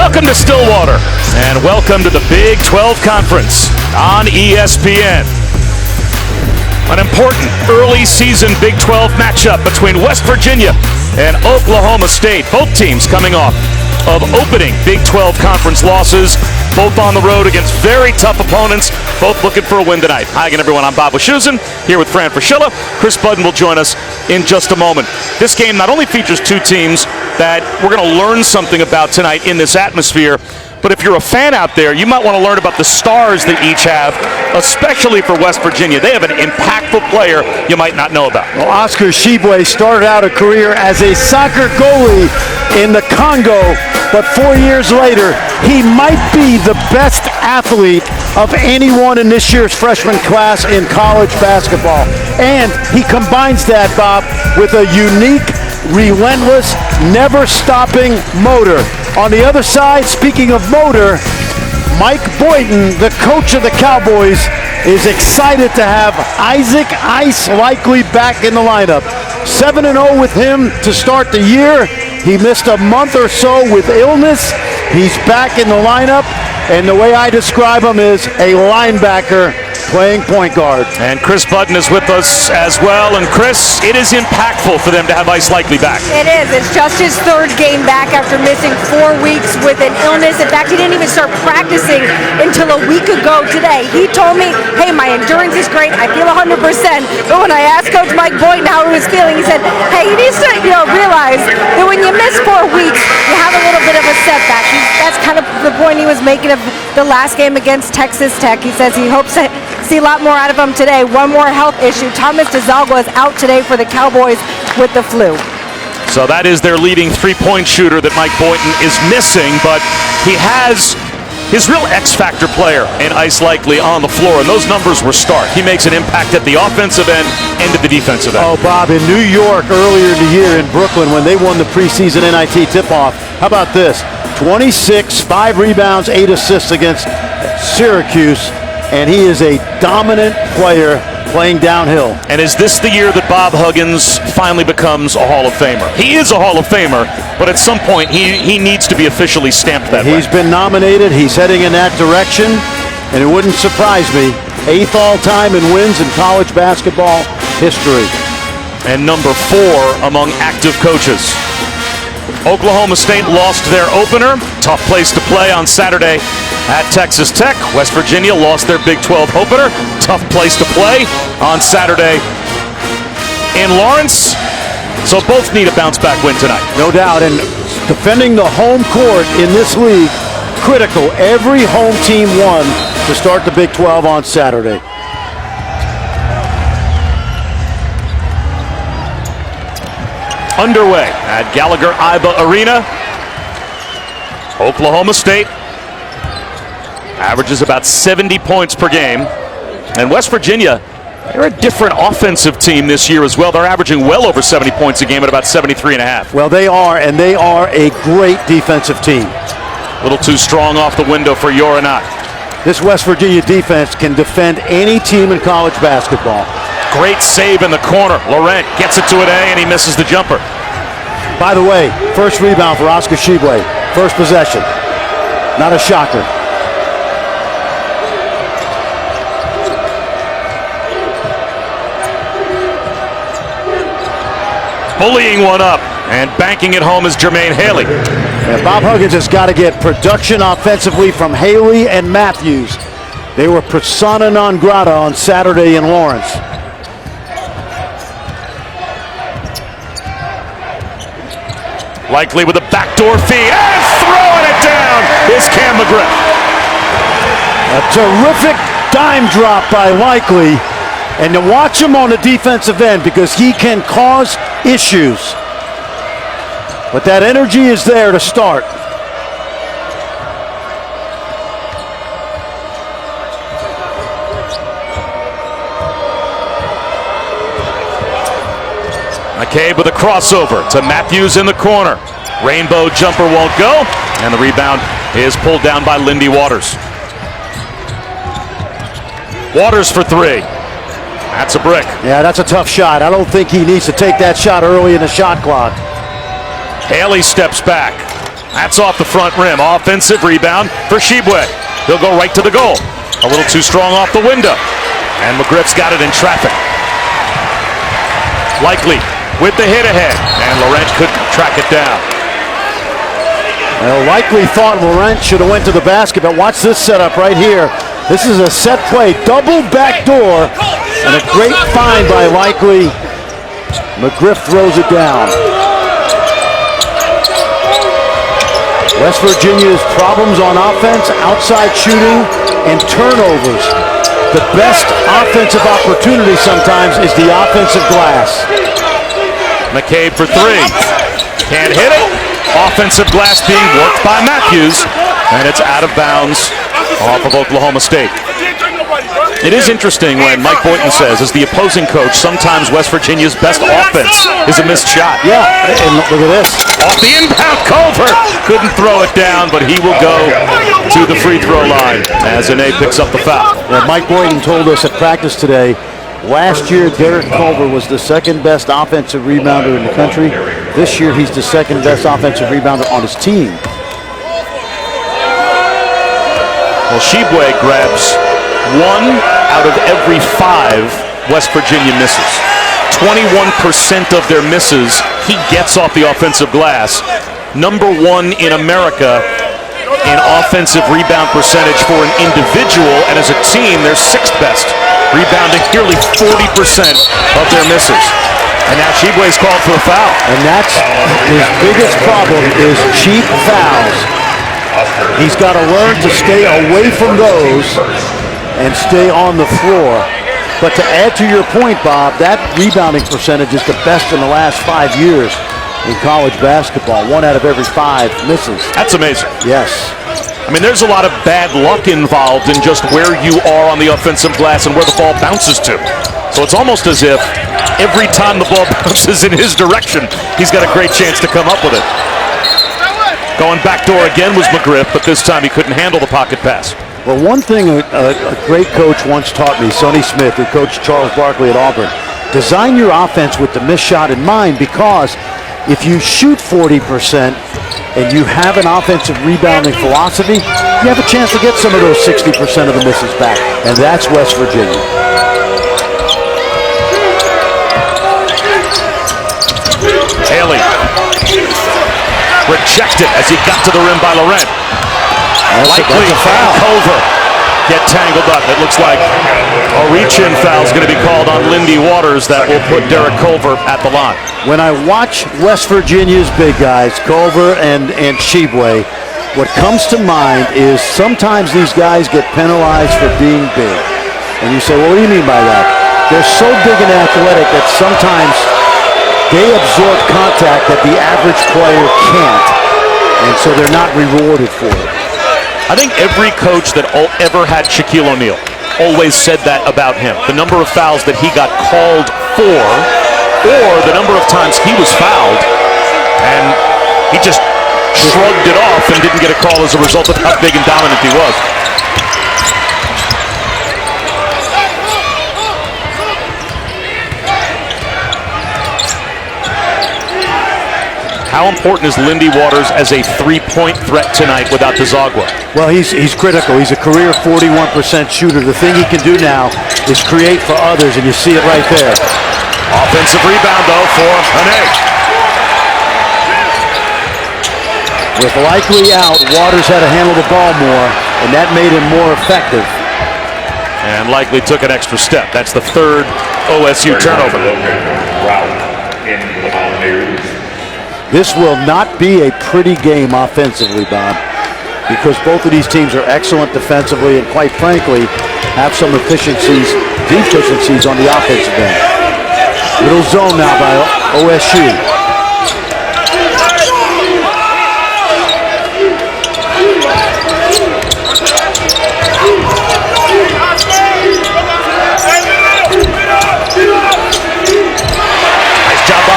Welcome to Stillwater, and welcome to the Big 12 Conference on ESPN. An important early season Big 12 matchup between West Virginia and Oklahoma State. Both teams coming off of opening Big 12 Conference losses, both on the road against very tough opponents, both looking for a win tonight. Hi again, everyone. I'm Bob Wischusen, here with Fran Fraschilla. Chris Budden will join us in just a moment. This game not only features two teams that we're going to learn something about tonight in this atmosphere, but if you're a fan out there, you might want to learn about the stars they each have, especially for West Virginia. They have an impactful player you might not know about. Well, Oscar Tshiebwe started out a career as a soccer goalie in the Congo, but 4 years later, he might be the best athlete of anyone in this year's freshman class in college basketball. And he combines that, Bob, with a unique, relentless, never-stopping motor. On the other side, speaking of motor, Mike Boynton, the coach of the Cowboys, is excited to have Isaac Ice Likely back in the lineup. 7-0 with him to start the year. He missed a month or so with illness. He's back in the lineup, and the way I describe him is a linebacker playing point guard. And Chris Budden is with us as well. And Chris, it is impactful for them to have Ice Likely back. It is. It's just his third game back after missing 4 weeks with an illness. In fact, he didn't even start practicing until a week ago today. He told me, hey, my endurance is great. I feel 100%. But when I asked Coach Mike Boynton how he was feeling, he said, hey, he needs to realize that when you miss 4 weeks, you have a little bit of a setback. That's kind of the point he was making of the last game against Texas Tech. He says he hopes to see a lot more out of him today. One more health issue. Thomas DeZalgo is out today for the Cowboys with the flu. So that is their leading three-point shooter that Mike Boynton is missing, but he has his real X-factor player in Ice Likely on the floor, and those numbers were stark. He makes an impact at the offensive end and at the defensive end. Oh, Bob, in New York earlier in the year in Brooklyn when they won the preseason NIT tip-off, how about this? 26, 5 rebounds, 8 assists against Syracuse, and he is a dominant player playing downhill. And is this the year that Bob Huggins finally becomes a Hall of Famer? He is a Hall of Famer, but at some point he needs to be officially stamped that way. He's been nominated. He's heading in that direction, and it wouldn't surprise me. 8th all-time in wins in college basketball history. And number 4 among active coaches. Oklahoma State lost their opener. Tough place to play on Saturday at Texas Tech. West Virginia lost their Big 12 opener. Tough place to play on Saturday in Lawrence. So both need a bounce-back win tonight. No doubt, and defending the home court in this league, critical. Every home team won to start the Big 12 on Saturday. Underway at Gallagher-Iba Arena. Oklahoma State averages about 70 points per game. And West Virginia, they're a different offensive team this year as well. They're averaging well over 70 points a game at about 73.5. Well, they are, and they are a great defensive team. A little too strong off the window for Yoranat. This West Virginia defense can defend any team in college basketball. Great save in the corner. Laurent gets it to an A, and he misses the jumper. By the way, first rebound for Oscar Tshiebwe. First possession. Not a shocker. Bullying one up and banking it home is Jermaine Haley. And Bob Huggins has got to get production offensively from Haley and Matthews. They were persona non grata on Saturday in Lawrence. Likely with a backdoor feed and throwing it down is Cam McGriff. A terrific dime drop by Likely. And to watch him on the defensive end because he can cause issues. But that energy is there to start. McCabe with a crossover to Matthews in the corner. Rainbow jumper won't go, and the rebound is pulled down by Lindy Waters. Waters for 3. That's a brick. Yeah, that's a tough shot. I don't think he needs to take that shot early in the shot clock. Haley steps back. That's off the front rim. Offensive rebound for Shibwe. He'll go right to the goal. A little too strong off the window. And McGriff's got it in traffic. Likely with the hit ahead. And Laurent couldn't track it down. Well, Likely thought Laurent should have went to the basket, but watch this setup right here. This is a set play, double backdoor, and a great find by Likely. McGriff throws it down. West Virginia's problems on offense, outside shooting, and turnovers. The best offensive opportunity sometimes is the offensive glass. McCabe for three. Can't hit it. Offensive glass being worked by Matthews, and it's out of bounds off of Oklahoma State. It is interesting when Mike Boynton says, as the opposing coach, sometimes West Virginia's best offense is a missed shot. Yeah, and look at this. Off the inbound, Culver couldn't throw it down, but he will go to the free throw line as Ine picks up the foul. Yeah, Mike Boynton told us at practice today, last year Derek Culver was the second best offensive rebounder in the country. This year he's the second best offensive rebounder on his team. Well, Shibwe grabs 1 out of every 5 West Virginia misses. 21% of their misses he gets off the offensive glass. Number 1 in America in offensive rebound percentage for an individual, and as a team, they're 6th best, rebounding nearly 40% of their misses. And now Shibwe's called for a foul. And that's his biggest problem is cheap fouls. He's got to learn to stay away from those and stay on the floor. But to add to your point, Bob, that rebounding percentage is the best in the last 5 years in college basketball. 1 out of every 5 misses. That's amazing. Yes. I mean, there's a lot of bad luck involved in just where you are on the offensive glass and where the ball bounces to. So it's almost as if every time the ball bounces in his direction, he's got a great chance to come up with it. Going backdoor again was McGriff, but this time he couldn't handle the pocket pass. Well, one thing a great coach once taught me, Sonny Smith, who coached Charles Barkley at Auburn, design your offense with the missed shot in mind, because if you shoot 40% and you have an offensive rebounding philosophy, you have a chance to get some of those 60% of the misses back, and that's West Virginia. Haley rejected as he got to the rim by Laurent. Likely a foul. Culver get tangled up. It looks like a reach-in foul is going to be called on Lindy Waters that will put Derek Culver at the line. When I watch West Virginia's big guys, Culver and Shibwe, what comes to mind is sometimes these guys get penalized for being big. And you say, well, what do you mean by that? They're so big and athletic that sometimes they absorb contact that the average player can't. And so they're not rewarded for it. I think every coach that ever had Shaquille O'Neal always said that about him. The number of fouls that he got called for, or the number of times he was fouled, and he just shrugged it off and didn't get a call as a result of how big and dominant he was. How important is Lindy Waters as a three-point threat tonight without Desagua? Well, he's critical. He's a career 41% shooter. The thing he can do now is create for others, and you see it right there. Offensive rebound, though, for Ine. With Likely out, Waters had to handle the ball more, and that made him more effective. And Likely took an extra step. That's the 3rd OSU turnover. This will not be a pretty game offensively, Bob, because both of these teams are excellent defensively and, quite frankly, have some deficiencies on the offensive end. Little zone now by OSU.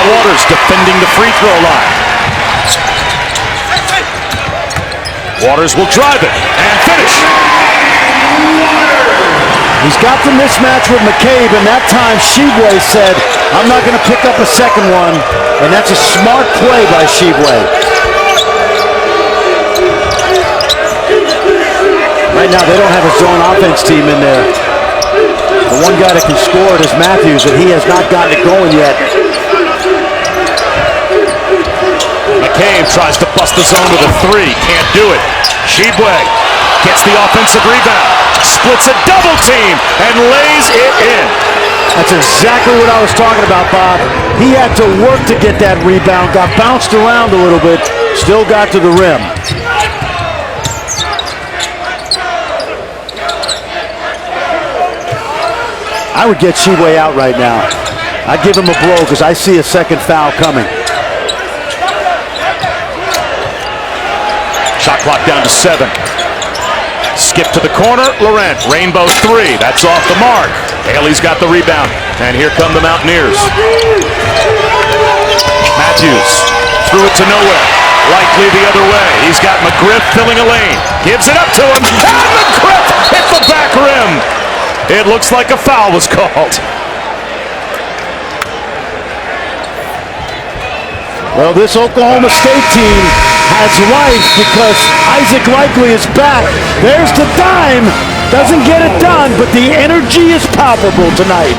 Waters defending the free throw line. Waters will drive it and finish. He's got the mismatch with McCabe, and that time Shibwe said, I'm not going to pick up a second one, and that's a smart play by Shibwe. right now they don't have a zone offense team in there. The one guy that can score is Matthews, and he has not gotten it going yet. McCabe tries to bust the zone with a three. Can't do it. Shibwe gets the offensive rebound. Splits a double team and lays it in. That's exactly what I was talking about, Bob. He had to work to get that rebound. Got bounced around a little bit. Still got to the rim. I would get Shibwe out right now. I'd give him a blow because I see a second foul coming. Shot clock down to 7. Skip to the corner, Laurent. Rainbow three. That's off the mark. Haley's got the rebound. And here come the Mountaineers. Matthews threw it to nowhere. Likely the other way. He's got McGriff filling a lane. Gives it up to him. And McGriff hit the back rim. It looks like a foul was called. Well, this Oklahoma State team has life because Isaac Likely is back. There's the dime. Doesn't get it done, but the energy is palpable tonight.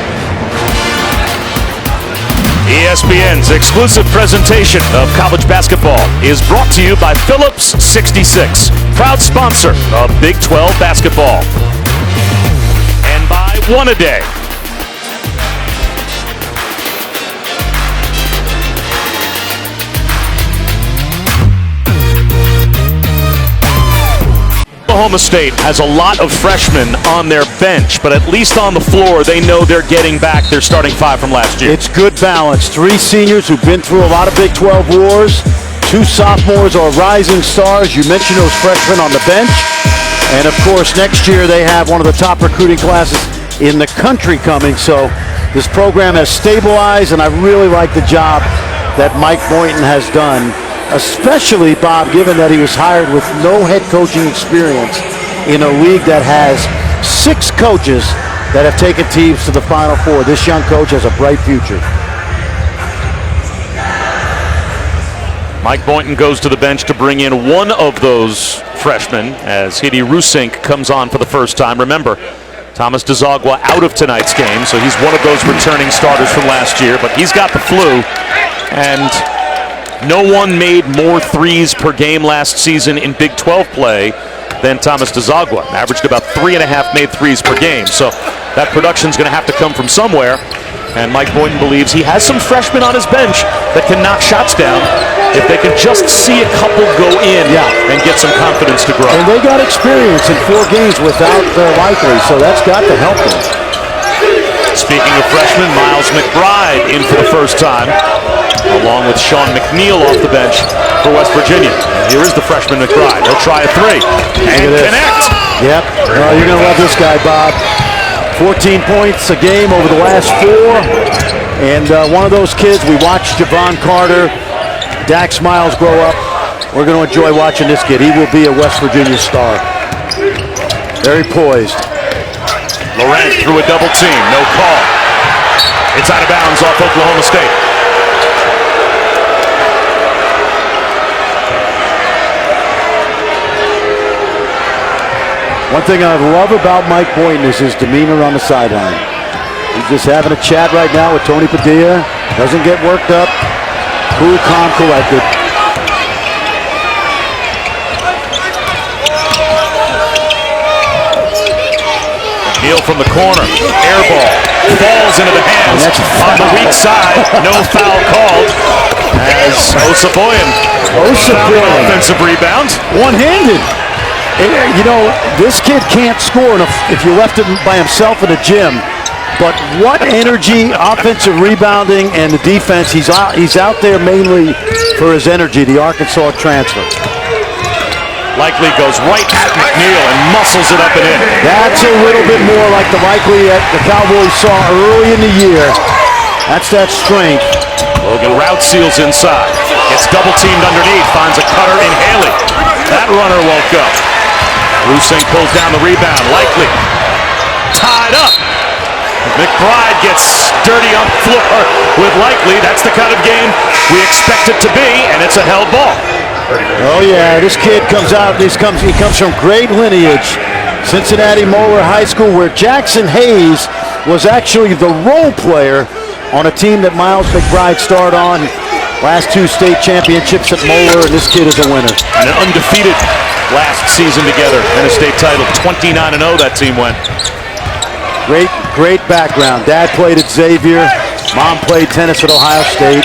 ESPN's exclusive presentation of college basketball is brought to you by Phillips 66, proud sponsor of Big 12 basketball. And by One A Day. Oklahoma State has a lot of freshmen on their bench, but at least on the floor, they know they're getting back their starting five from last year. It's good balance. 3 seniors who've been through a lot of Big 12 wars. 2 sophomores are rising stars. You mentioned those freshmen on the bench. And, of course, next year they have one of the top recruiting classes in the country coming. So this program has stabilized, and I really like the job that Mike Boynton has done. Especially, Bob, given that he was hired with no head coaching experience in a league that has 6 coaches that have taken teams to the Final Four. This young coach has a bright future. Mike Boynton goes to the bench to bring in one of those freshmen as Hidi Rusink comes on for the first time. Remember, Thomas Dzagwa out of tonight's game, so he's one of those returning starters from last year, but he's got the flu, and no one made more threes per game last season in Big 12 play than Thomas Dzagwa. Averaged about 3.5 made threes per game. So that production's going to have to come from somewhere. And Mike Boynton believes he has some freshmen on his bench that can knock shots down if they can just see a couple go in and get some confidence to grow. And they got experience in 4 games without Likely, so that's got to help them. Speaking of freshmen, Miles McBride in for the first time, along with Sean McNeil off the bench for West Virginia. And here is the freshman McBride. He'll try a 3 and connect. Yep. You're going to love this guy, Bob. 14 points a game over the last 4. And one of those kids, we watched Javon Carter, Dax Miles grow up. We're going to enjoy watching this kid. He will be a West Virginia star. Very poised. Laurent through a double team. No call. It's out of bounds off Oklahoma State. One thing I love about Mike Boynton is his demeanor on the sideline. He's just having a chat right now with Tony Padilla. Doesn't get worked up. Cool, calm, collected. Neal from the corner. Air ball. Falls into the hands on the weak side. No foul called. As Osaboyan found an offensive rebound. One-handed. You know, this kid can't score if you left him by himself in the gym. But what energy, offensive rebounding, and the defense. He's out there mainly for his energy, the Arkansas transfer. Likely goes right at McNeil and muscles it up and in. That's a little bit more like the Likely that the Cowboys saw early in the year. That's that strength. Logan route seals inside. Gets double teamed underneath. Finds a cutter in Haley. That runner won't go. Rusink pulls down the rebound. Likely tied up. McBride gets dirty on the floor with Likely. That's the kind of game we expect it to be, and it's a held ball. Oh yeah, this kid comes out. He comes from great lineage. Cincinnati Moeller High School, where Jackson Hayes was actually the role player on a team that Miles McBride starred on. Last 2 state championships at Moeller, and this kid is a winner. And an undefeated last season together in a state title. 29-0 that team went. Great background. Dad played at Xavier. Mom played tennis at Ohio State.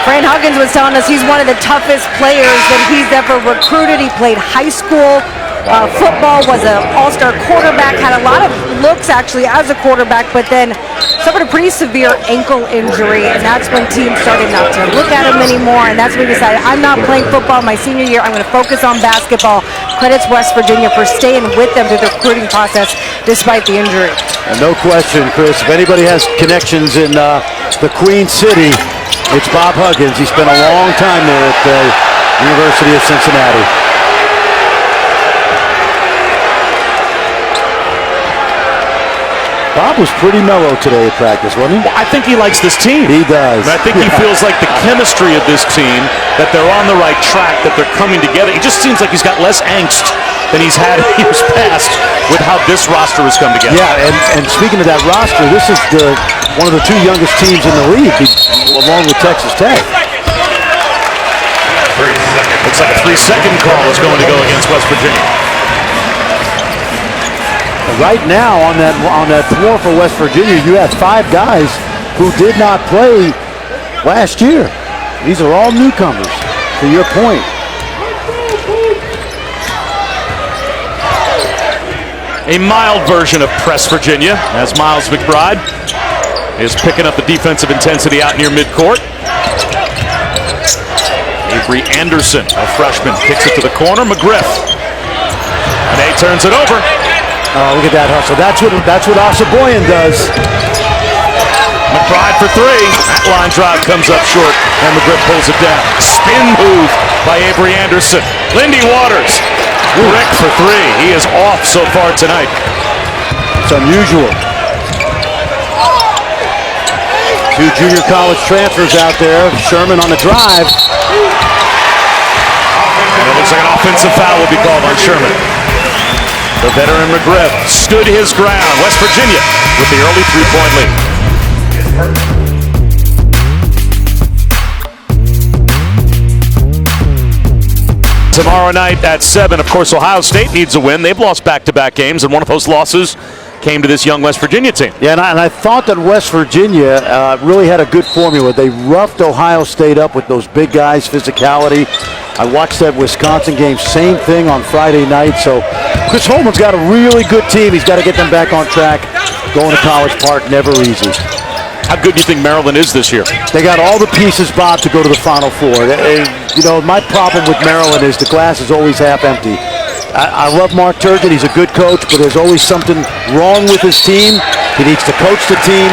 Fran Huggins was telling us he's one of the toughest players that he's ever recruited. He played high school football, was an all-star quarterback, had a lot of looks actually as a quarterback, but then suffered a pretty severe ankle injury, and that's when teams started not to look at him anymore, and that's when he decided, I'm not playing football my senior year, I'm going to focus on basketball. Credits West Virginia for staying with them through the recruiting process despite the injury. And no question, Chris, if anybody has connections in the Queen City, it's Bob Huggins. He spent a long time there at the University of Cincinnati. Bob was pretty mellow today at practice, wasn't he? Well, I think he likes this team. He does. And I think he feels like the chemistry of this team, that they're on the right track, that they're coming together. He just seems like he's got less angst than he's had in years past with how this roster has come together. Yeah, and speaking of that roster, this is one of the 2 youngest teams in the league, along with Texas Tech. Looks like a 3-second call is going to go against West Virginia. Right now on that floor for West Virginia, you have 5 guys who did not play last year. These are all newcomers, to your point. A mild version of Press Virginia, as Miles McBride is picking up the defensive intensity out near midcourt. Avery Anderson, a freshman, kicks it to the corner. McGriff. And he turns it over. Oh, look at that hustle. That's what Ossaboyan does. McBride for 3. That line drive comes up short, and McGriff pulls it down. Spin move by Avery Anderson. Lindy Waters, Rick for 3. He is off so far tonight. It's unusual. 2 junior college transfers out there. Sherman on the drive. And it looks like an offensive foul will be called on Sherman. The veteran McGriff stood his ground. West Virginia with the early 3-point lead. Tomorrow night at 7, of course, Ohio State needs a win. They've lost back-to-back games, and one of those losses came to this young West Virginia team. Yeah, and I thought that West Virginia really had a good formula. They roughed Ohio State up with those big guys, physicality. I watched that Wisconsin game, same thing on Friday night. So Chris Holman's got a really good team. He's got to get them back on track. Going to College Park, never easy. How good do you think Maryland is this year? They got all the pieces, Bob, to go to the Final Four. My problem with Maryland is the glass is always half empty. I love Mark Turgeon. He's a good coach, but there's always something wrong with his team. He needs to coach the team.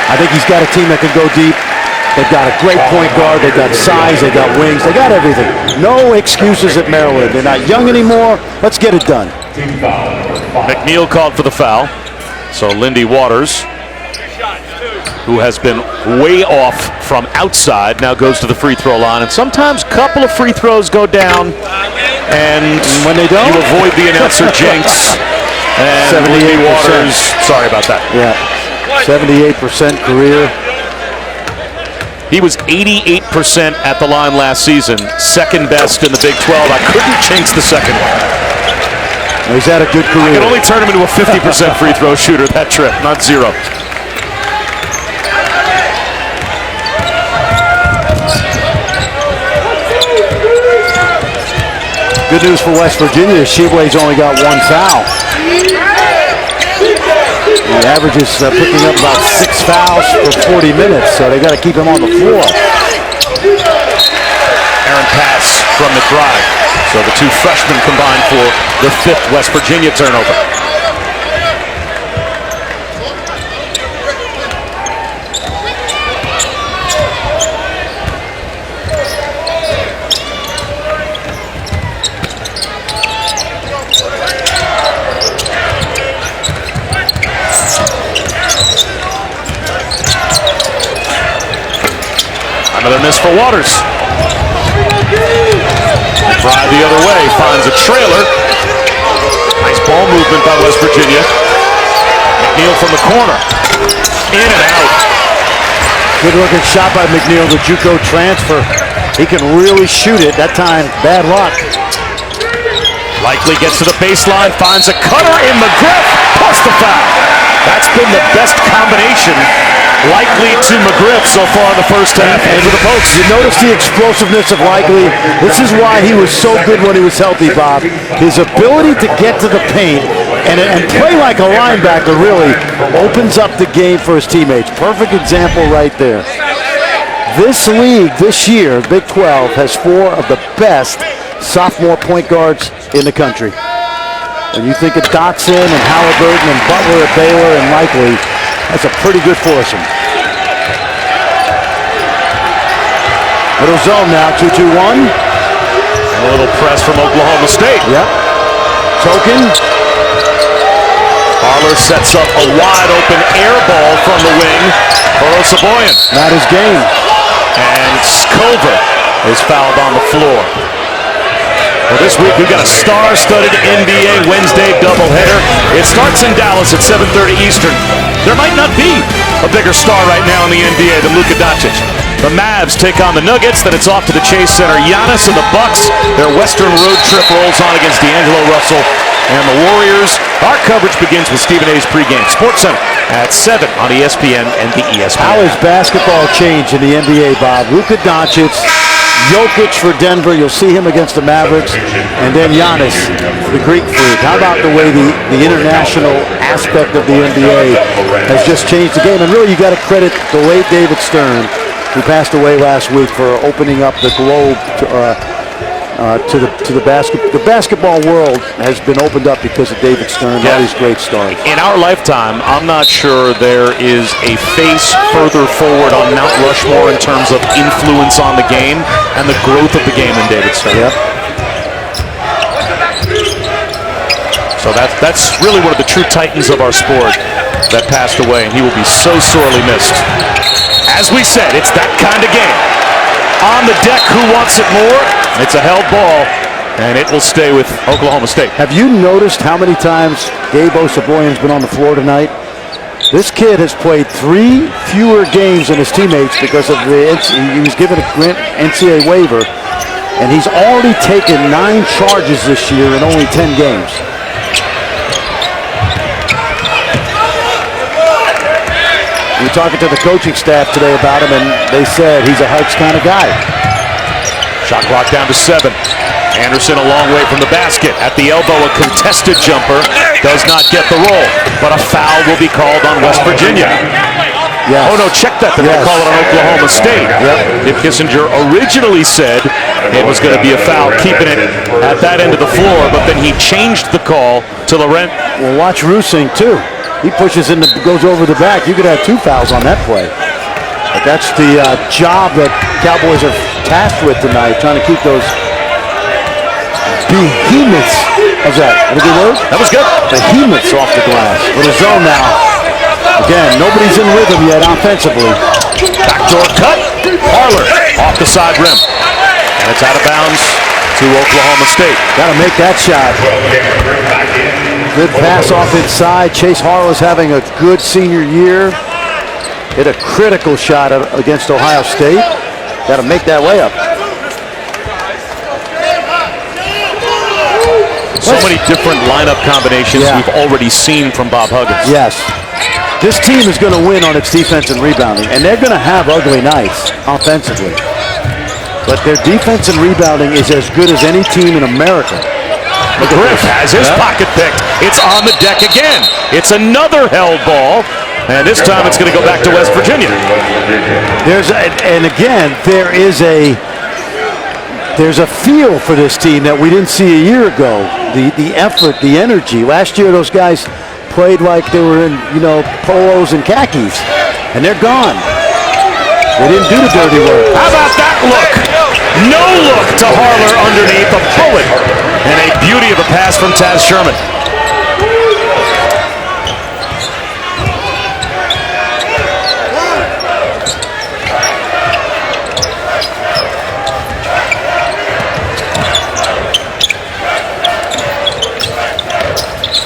I think he's got a team that can go deep. They've got a great point guard. They've got size. They've got wings. They got everything. No excuses at Maryland. They're not young anymore. Let's get it done. McNeil called for the foul. So Lindy Waters, who has been way off from outside, now goes to the free throw line. And sometimes a couple of free throws go down, and when they don't, you avoid the announcer jinx. And Lindy Waters, sorry about that. Yeah, 78% career. He was 88% at the line last season, second best in the Big 12. I couldn't jinx the second one. He's had a good career. I can only turn him into a 50% free throw shooter that trip, not 0. Good news for West Virginia. Sheblay's only got 1 foul. He averages picking up about 6 fouls for 40 minutes, so they got to keep him on the floor. Aaron pass from McBride. So the 2 freshmen combined for the 5th West Virginia turnover. Another miss for Waters. Fry the other way, finds a trailer. Nice ball movement by West Virginia. McNeil from the corner. In and out. Good looking shot by McNeil, the JUCO transfer. He can really shoot it. That time, bad luck. Likely gets to the baseline, finds a cutter in McGriff, plus the foul. That's been the best combination, Likely to McGriff so far in the first half, and to the post. You notice the explosiveness of Likely. This is why he was so good when he was healthy, Bob. His ability to get to the paint and play like a linebacker really opens up the game for his teammates. Perfect example right there. This league this year, Big 12, has 4 of the best sophomore point guards in the country. When you think of Dotson and Halliburton and Butler at Baylor and Likely, that's a pretty good foursome. Little zone now, 2-2-1. A little press from Oklahoma State. Yep. Token. Harler sets up a wide open air ball from the wing for Osaboyan. Not his game. And Skova is fouled on the floor. Well, this week we've got a star-studded NBA Wednesday doubleheader. It starts in Dallas at 7:30 Eastern. There might not be a bigger star right now in the NBA than Luka Doncic. The Mavs take on the Nuggets, then it's off to the Chase Center. Giannis and the Bucks, their Western road trip rolls on against D'Angelo Russell and the Warriors. Our coverage begins with Stephen A's pregame. Sports Center at 7 on ESPN and the ESPN. How has basketball changed in the NBA, Bob? Luka Doncic, Jokic for Denver. You'll see him against the Mavericks. And then Giannis, the Greek freak. How about the way the international aspect of the NBA has just changed the game? And really, you got to credit the late David Stern, who passed away last week, for opening up the globe to the basketball. The basketball world has been opened up because of David Stern, all these great stars. In our lifetime, I'm not sure there is a face further forward on Mount Rushmore in terms of influence on the game and the growth of the game than David Stern. Yep. So that's really one of the true titans of our sport that passed away, and he will be so sorely missed. As we said, it's that kind of game. On the deck, who wants it more? It's a held ball, and it will stay with Oklahoma State. Have you noticed how many times Gabe Osaboyan's been on the floor tonight? This kid has played 3 fewer games than his teammates because of he was given a NCAA waiver, and he's already taken 9 charges this year in only 10 games. We were talking to the coaching staff today about him, and they said he's a Hikes kind of guy. Shot clock down to 7. Anderson a long way from the basket. At the elbow, a contested jumper. Does not get the roll, but a foul will be called on West Virginia. Yes. Oh, no, check that. They're going to call it on Oklahoma State. If Kissinger originally said it was going to be a foul, keeping it at that end of the floor, but then he changed the call to Laurent. Well, watch Rusing, too. He pushes in, goes over the back. You could have 2 fouls on that play. But that's the job that Cowboys are tasked with tonight, trying to keep those behemoths. How's that? That a good word? That was good. Behemoths off the glass. With a zone now. Again, nobody's in rhythm yet offensively. Backdoor cut. Harler off the side rim. And it's out of bounds to Oklahoma State. Got to make that shot. Good pass off inside. Chase Harlow's having a good senior year. Hit a critical shot against Ohio State. Got to make that layup. So many different lineup combinations we've already seen from Bob Huggins. Yes. This team is going to win on its defense and rebounding, and they're going to have ugly nights offensively. But their defense and rebounding is as good as any team in America. McGriff has his pocket picked. It's on the deck again. It's another held ball, and this time it's going to go back to West Virginia. There's a feel for this team that we didn't see a year ago. The effort, the energy. Last year, those guys played like they were in, polos and khakis, and they're gone. They didn't do the dirty work. How about that look? No look to Harler underneath, a bullet, and a beauty of a pass from Taz Sherman.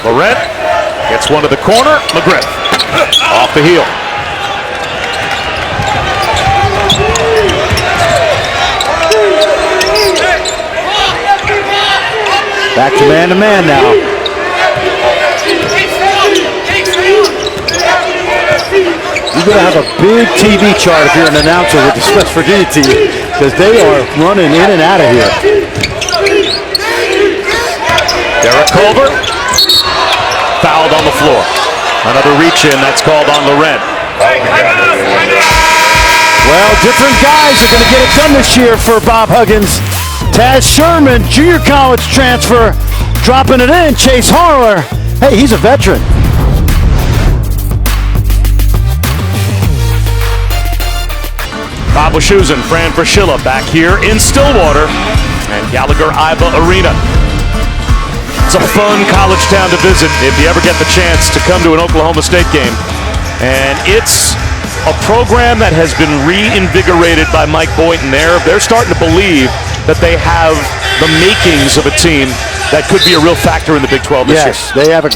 Laurent gets one to the corner. McGriff off the heel. Back to man now. You're going to have a big TV chart if you're an announcer with the West Virginia team, because they are running in and out of here. Derek Culver fouled on the floor. Another reach in, that's called on Laurent. Well, different guys are going to get it done this year for Bob Huggins. Taz Sherman, junior college transfer, dropping it in. Chase Harler, hey, he's a veteran. Bob Wischusen, Fran Fraschilla back here in Stillwater and Gallagher-Iba Arena. It's a fun college town to visit if you ever get the chance to come to an Oklahoma State game. And it's a program that has been reinvigorated by Mike Boynton there. They're starting to believe that they have the makings of a team that could be a real factor in the Big 12 this year. Yes, they have a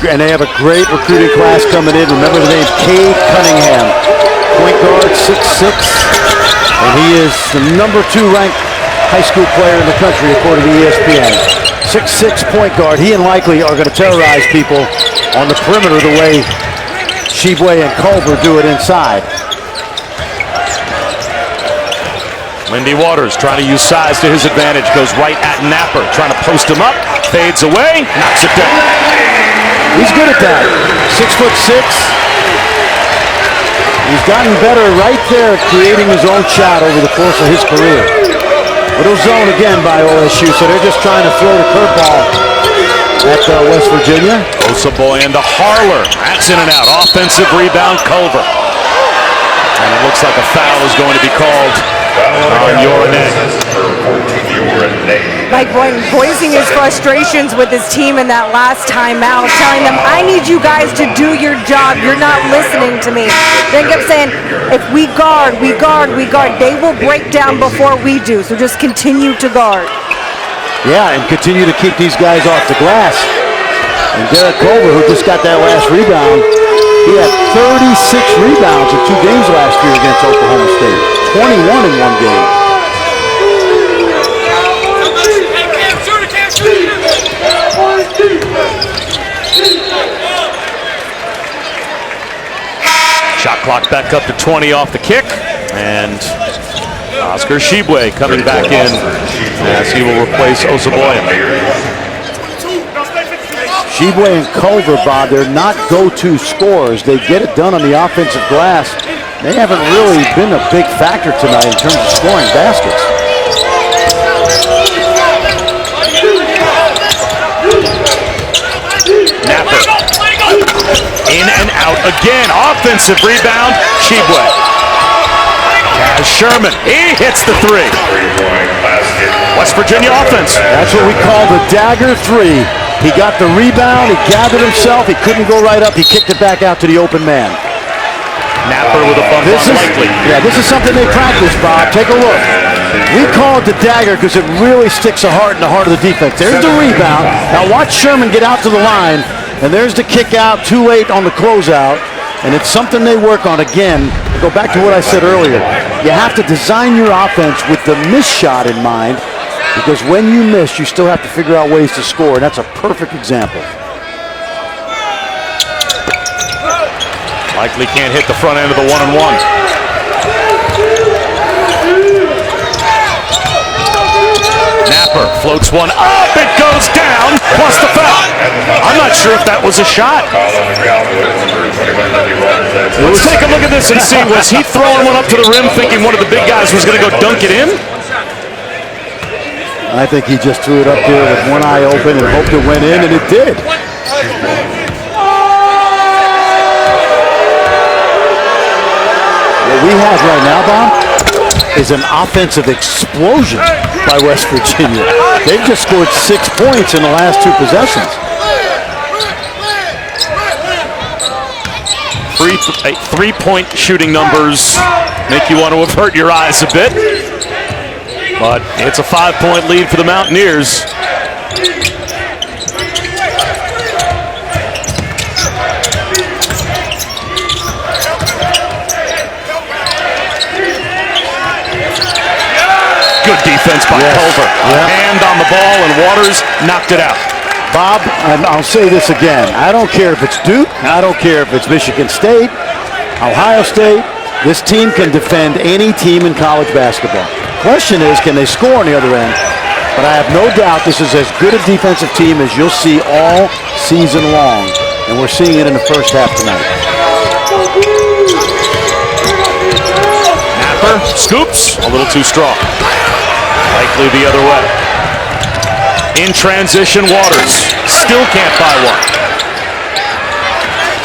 great recruiting class coming in. Remember the name, Cade Cunningham, point guard, 6'6", and he is the number 2 ranked high school player in the country according to ESPN. 6'6" point guard. He and Likely are going to terrorize people on the perimeter the way Shibwe and Culver do it inside. Lindy Waters trying to use size to his advantage, goes right at Napper, trying to post him up, fades away, knocks it down. He's good at that. 6'6". He's gotten better right there at creating his own shot over the course of his career. Little zone again by OSU, so they're just trying to throw the curveball at West Virginia. Osaboyan to Harler, that's in and out. Offensive rebound, Culver. And it looks like a foul is going to be called on Yorenet. Mike Boynton voicing his frustrations with his team in that last timeout, telling them, I need you guys to do your job. You're not listening to me. They kept saying, if we guard, they will break down before we do. So just continue to guard. Yeah, and continue to keep these guys off the glass. And Derek Culver, who just got that last rebound, he had 36 rebounds in 2 games last year against Oklahoma State. 21 in 1 game. Shot clock back up to 20 off the kick, and Oscar Shibwe coming back in as he will replace Osaboyan. Shibwe and Culver, Bob, they're not go-to scorers. They get it done on the offensive glass. They haven't really been a big factor tonight in terms of scoring baskets. Napper. In and out again. Offensive rebound, Shibwe. As Sherman, he hits the 3. West Virginia offense. That's what we call the dagger 3. He got the rebound, he gathered himself, he couldn't go right up, he kicked it back out to the open man. Napper with a bump on Likely. Yeah, this is something they practice, Bob. Take a look. We call it the dagger because it really sticks a heart in the heart of the defense. There's the rebound. Now watch Sherman get out to the line, and there's the kick out, too late on the closeout. And it's something they work on again. Go back to what I said earlier. You have to design your offense with the miss shot in mind, because when you miss, you still have to figure out ways to score, and that's a perfect example. Likely can't hit the front end of the 1-and-1. Napper floats one up, it goes down, plus the foul. I'm not sure if that was a shot. Let's take a look at this and see, was he throwing one up to the rim thinking one of the big guys was going to go dunk it in? I think he just threw it up there with one eye open and hoped it went in, and it did. What we have right now, Bob, is an offensive explosion by West Virginia. They've just scored 6 points in the last 2 possessions. Three-point shooting numbers make you want to avert your eyes a bit. But it's a 5-point lead for the Mountaineers. defense by Culver. Hand on the ball, and Waters knocked it out. Bob, I'll say this again. I don't care if it's Duke. I don't care if it's Michigan State, Ohio State. This team can defend any team in college basketball. Question is, can they score on the other end? But I have no doubt this is as good a defensive team as you'll see all season long. And we're seeing it in the first half tonight. Napper scoops, a little too strong. Likely the other way. In transition, Waters still can't buy one.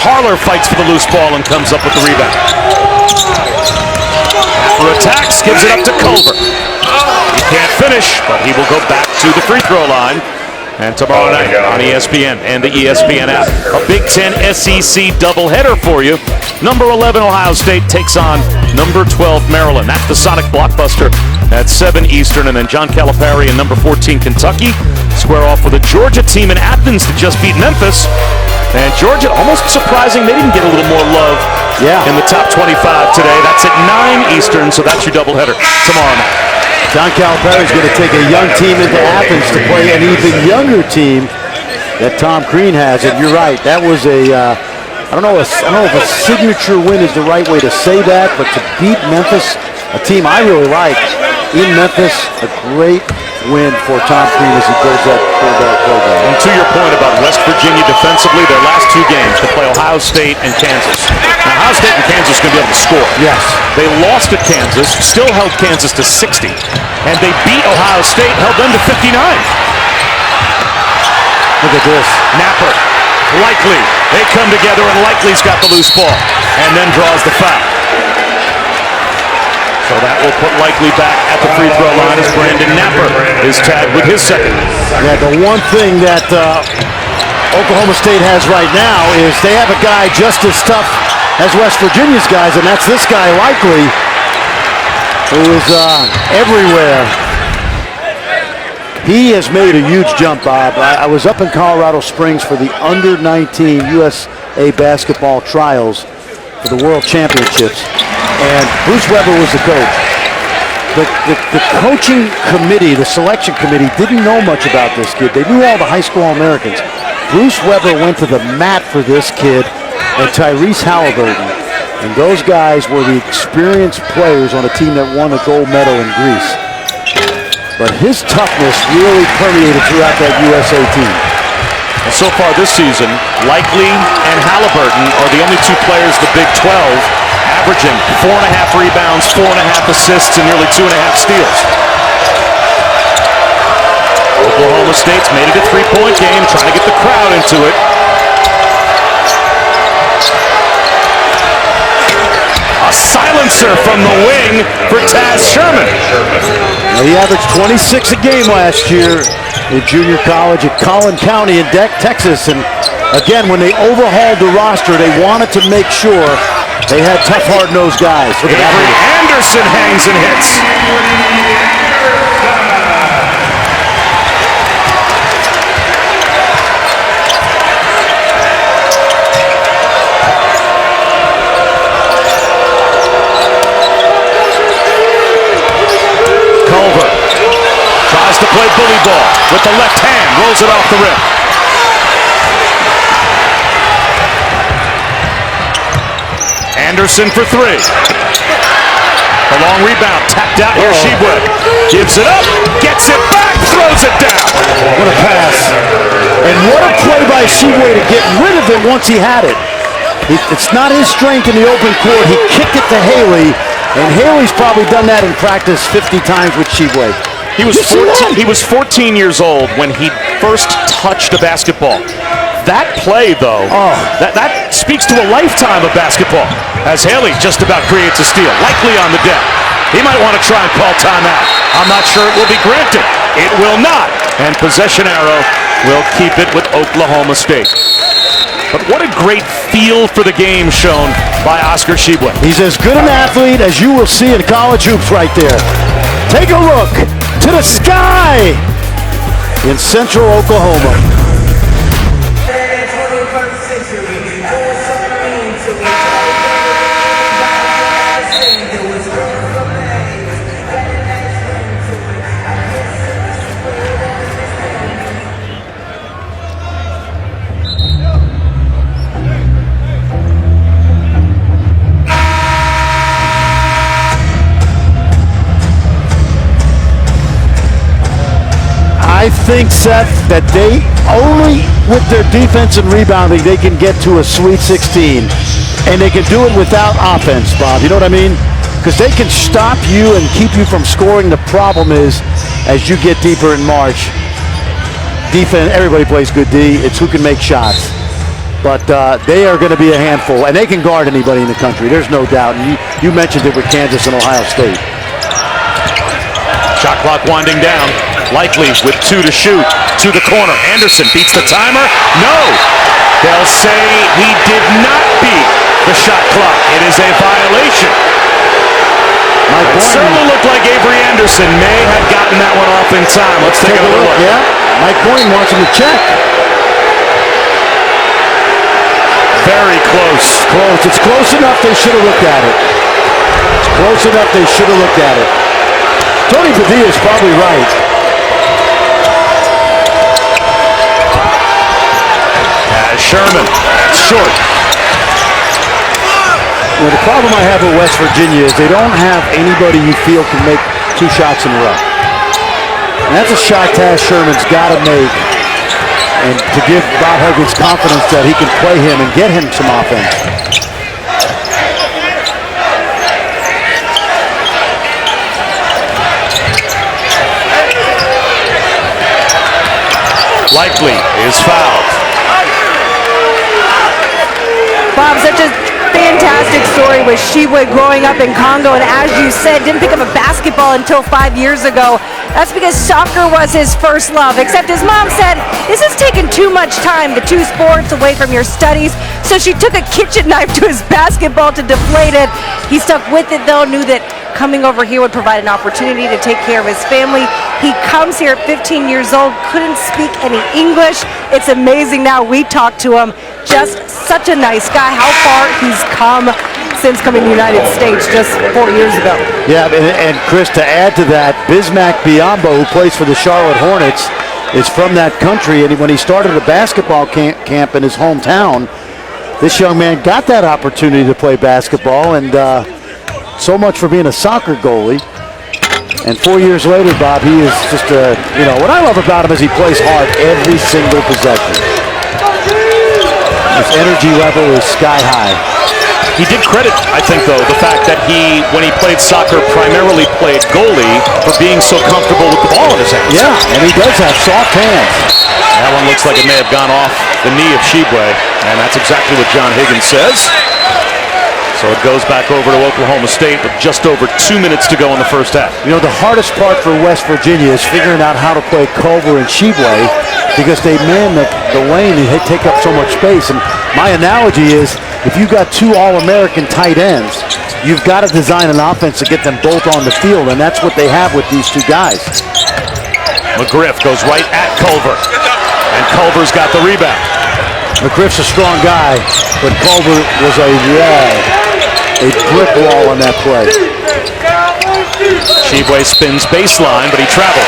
Harler fights for the loose ball and comes up with the rebound. Napper attacks, gives it up to Culver. He can't finish, but he will go back to the free throw line. And tomorrow night on ESPN and the ESPN app, a Big Ten SEC doubleheader for you. Number 11 Ohio State takes on number 12 Maryland. That's the Sonic Blockbuster at 7 Eastern. And then John Calipari and number 14 Kentucky square off with a Georgia team in Athens that just beat Memphis. And Georgia, almost surprising, they didn't get a little more love in the top 25 today. That's at 9 Eastern, so that's your doubleheader tomorrow night. John Calipari is going to take a young team into Athens to play an even younger team that Tom Crean has. And you're right, that was I don't know if a signature win is the right way to say that, but to beat Memphis, a team I really like, in Memphis, a great win for Tom Crean as he builds that program. And to your point about West Virginia defensively, their last 2 games, they play Ohio State and Kansas. Now, Ohio State and Kansas are going to be able to score. Yes. They lost at Kansas, still held Kansas to 60, and they beat Ohio State, held them to 59. Look at this. Napper, Likely. They come together, and Likely's got the loose ball, and then draws the foul. So that will put Likely back at the free throw line as Brandon Napper is tagged with his second. Yeah, the one thing that Oklahoma State has right now is they have a guy just as tough as West Virginia's guys, and that's this guy, Likely, who is everywhere. He has made a huge jump, Bob. I was up in Colorado Springs for the under-19 USA basketball trials for the World Championships, and Bruce Weber was the coach. The coaching committee, the selection committee, didn't know much about this kid. They knew all the high school Americans. Bruce Weber went to the mat for this kid and Tyrese Halliburton, and those guys were the experienced players on a team that won a gold medal in Greece. But his toughness really permeated throughout that USA team. And so far this season, Likely and Halliburton are the only 2 players of the Big 12 averaging 4.5 rebounds, 4.5 assists, and nearly 2.5 steals. Oklahoma State's made it a 3-point game, trying to get the crowd into it. A silencer from the wing for Taz Sherman. He averaged 26 a game last year in junior college at Collin County in Texas. And again, when they overhauled the roster, they wanted to make sure they had tough, hard-nosed guys. Avery Anderson hangs and hits. Culver tries to play bully ball with the left hand, rolls it off the rim. Anderson for 3. The long rebound, tapped out here, Shibwe. Gives it up, gets it back, throws it down. What a pass. And what a play by Shibwe to get rid of it once he had it. It's not his strength in the open court. He kicked it to Haley, and Haley's probably done that in practice 50 times with Shibwe. He was 14 years old when he first touched a basketball. That play, though, that speaks to a lifetime of basketball, as Haley just about creates a steal, Likely on the deck. He might want to try and call timeout. I'm not sure it will be granted. It will not. And possession arrow will keep it with Oklahoma State. But what a great feel for the game shown by Oscar Shibwe. He's as good an athlete as you will see in college hoops right there. Take a look to the sky in central Oklahoma. I think, Seth, that they only with their defense and rebounding, they can get to a Sweet 16. And they can do it without offense, Bob. You know what I mean? Because they can stop you and keep you from scoring. The problem is, as you get deeper in March, defense, everybody plays good D. It's who can make shots. But they are going to be a handful, and they can guard anybody in the country. There's no doubt. And you mentioned it with Kansas and Ohio State. Shot clock winding down. Likely with 2 to shoot. To the corner. Anderson beats the timer. No! They'll say he did not beat the shot clock. It is a violation. It certainly looked like Avery Anderson may have gotten that one off in time. Let's take a look. Yeah, Mike Boynton wants him to check. Very close. Close. It's close enough they should have looked at it. It's close enough they should have looked at it. Tony Padilla is probably right. Sherman, short. Well, the problem I have with West Virginia is they don't have anybody you feel can make 2 shots in a row. And that's a shot Taz Sherman's got to make. And to give Bob Huggins confidence that he can play him and get him some offense. Likely is fouled. Bob, such a fantastic story with Shibwe growing up in Congo, and as you said, didn't pick up a basketball until 5 years ago. That's because soccer was his first love, except his mom said, this is taking too much time, the 2 sports, away from your studies. So she took a kitchen knife to his basketball to deflate it. He stuck with it, though, knew that coming over here would provide an opportunity to take care of his family. He comes here at 15 years old, couldn't speak any English. It's amazing now we talk to him. Just such a nice guy. How far he's come since coming to the United States just 4 years ago. Yeah, and Chris, to add to that, Bismack Biyombo, who plays for the Charlotte Hornets, is from that country. And when he started a basketball camp in his hometown, this young man got that opportunity to play basketball. And so much for being a soccer goalie. And 4 years later, Bob, he is just a, what I love about him is he plays hard every single possession. His energy level is sky high. He did credit, I think, though, the fact that he, when he played soccer, primarily played goalie for being so comfortable with the ball in his hands. Yeah, and he does have soft hands. That one looks like it may have gone off the knee of Shibwe, and that's exactly what John Higgins says. So it goes back over to Oklahoma State with just over 2 minutes to go in the first half. The hardest part for West Virginia is figuring out how to play Culver and Shibwe because they man the lane and they take up so much space. And my analogy is if you've got 2 All-American tight ends, you've got to design an offense to get them both on the field, and that's what they have with these 2 guys. McGriff goes right at Culver, and Culver's got the rebound. McGriff's a strong guy, but Culver was a wall. A brick wall on that play. Shibwe spins baseline, but he traveled.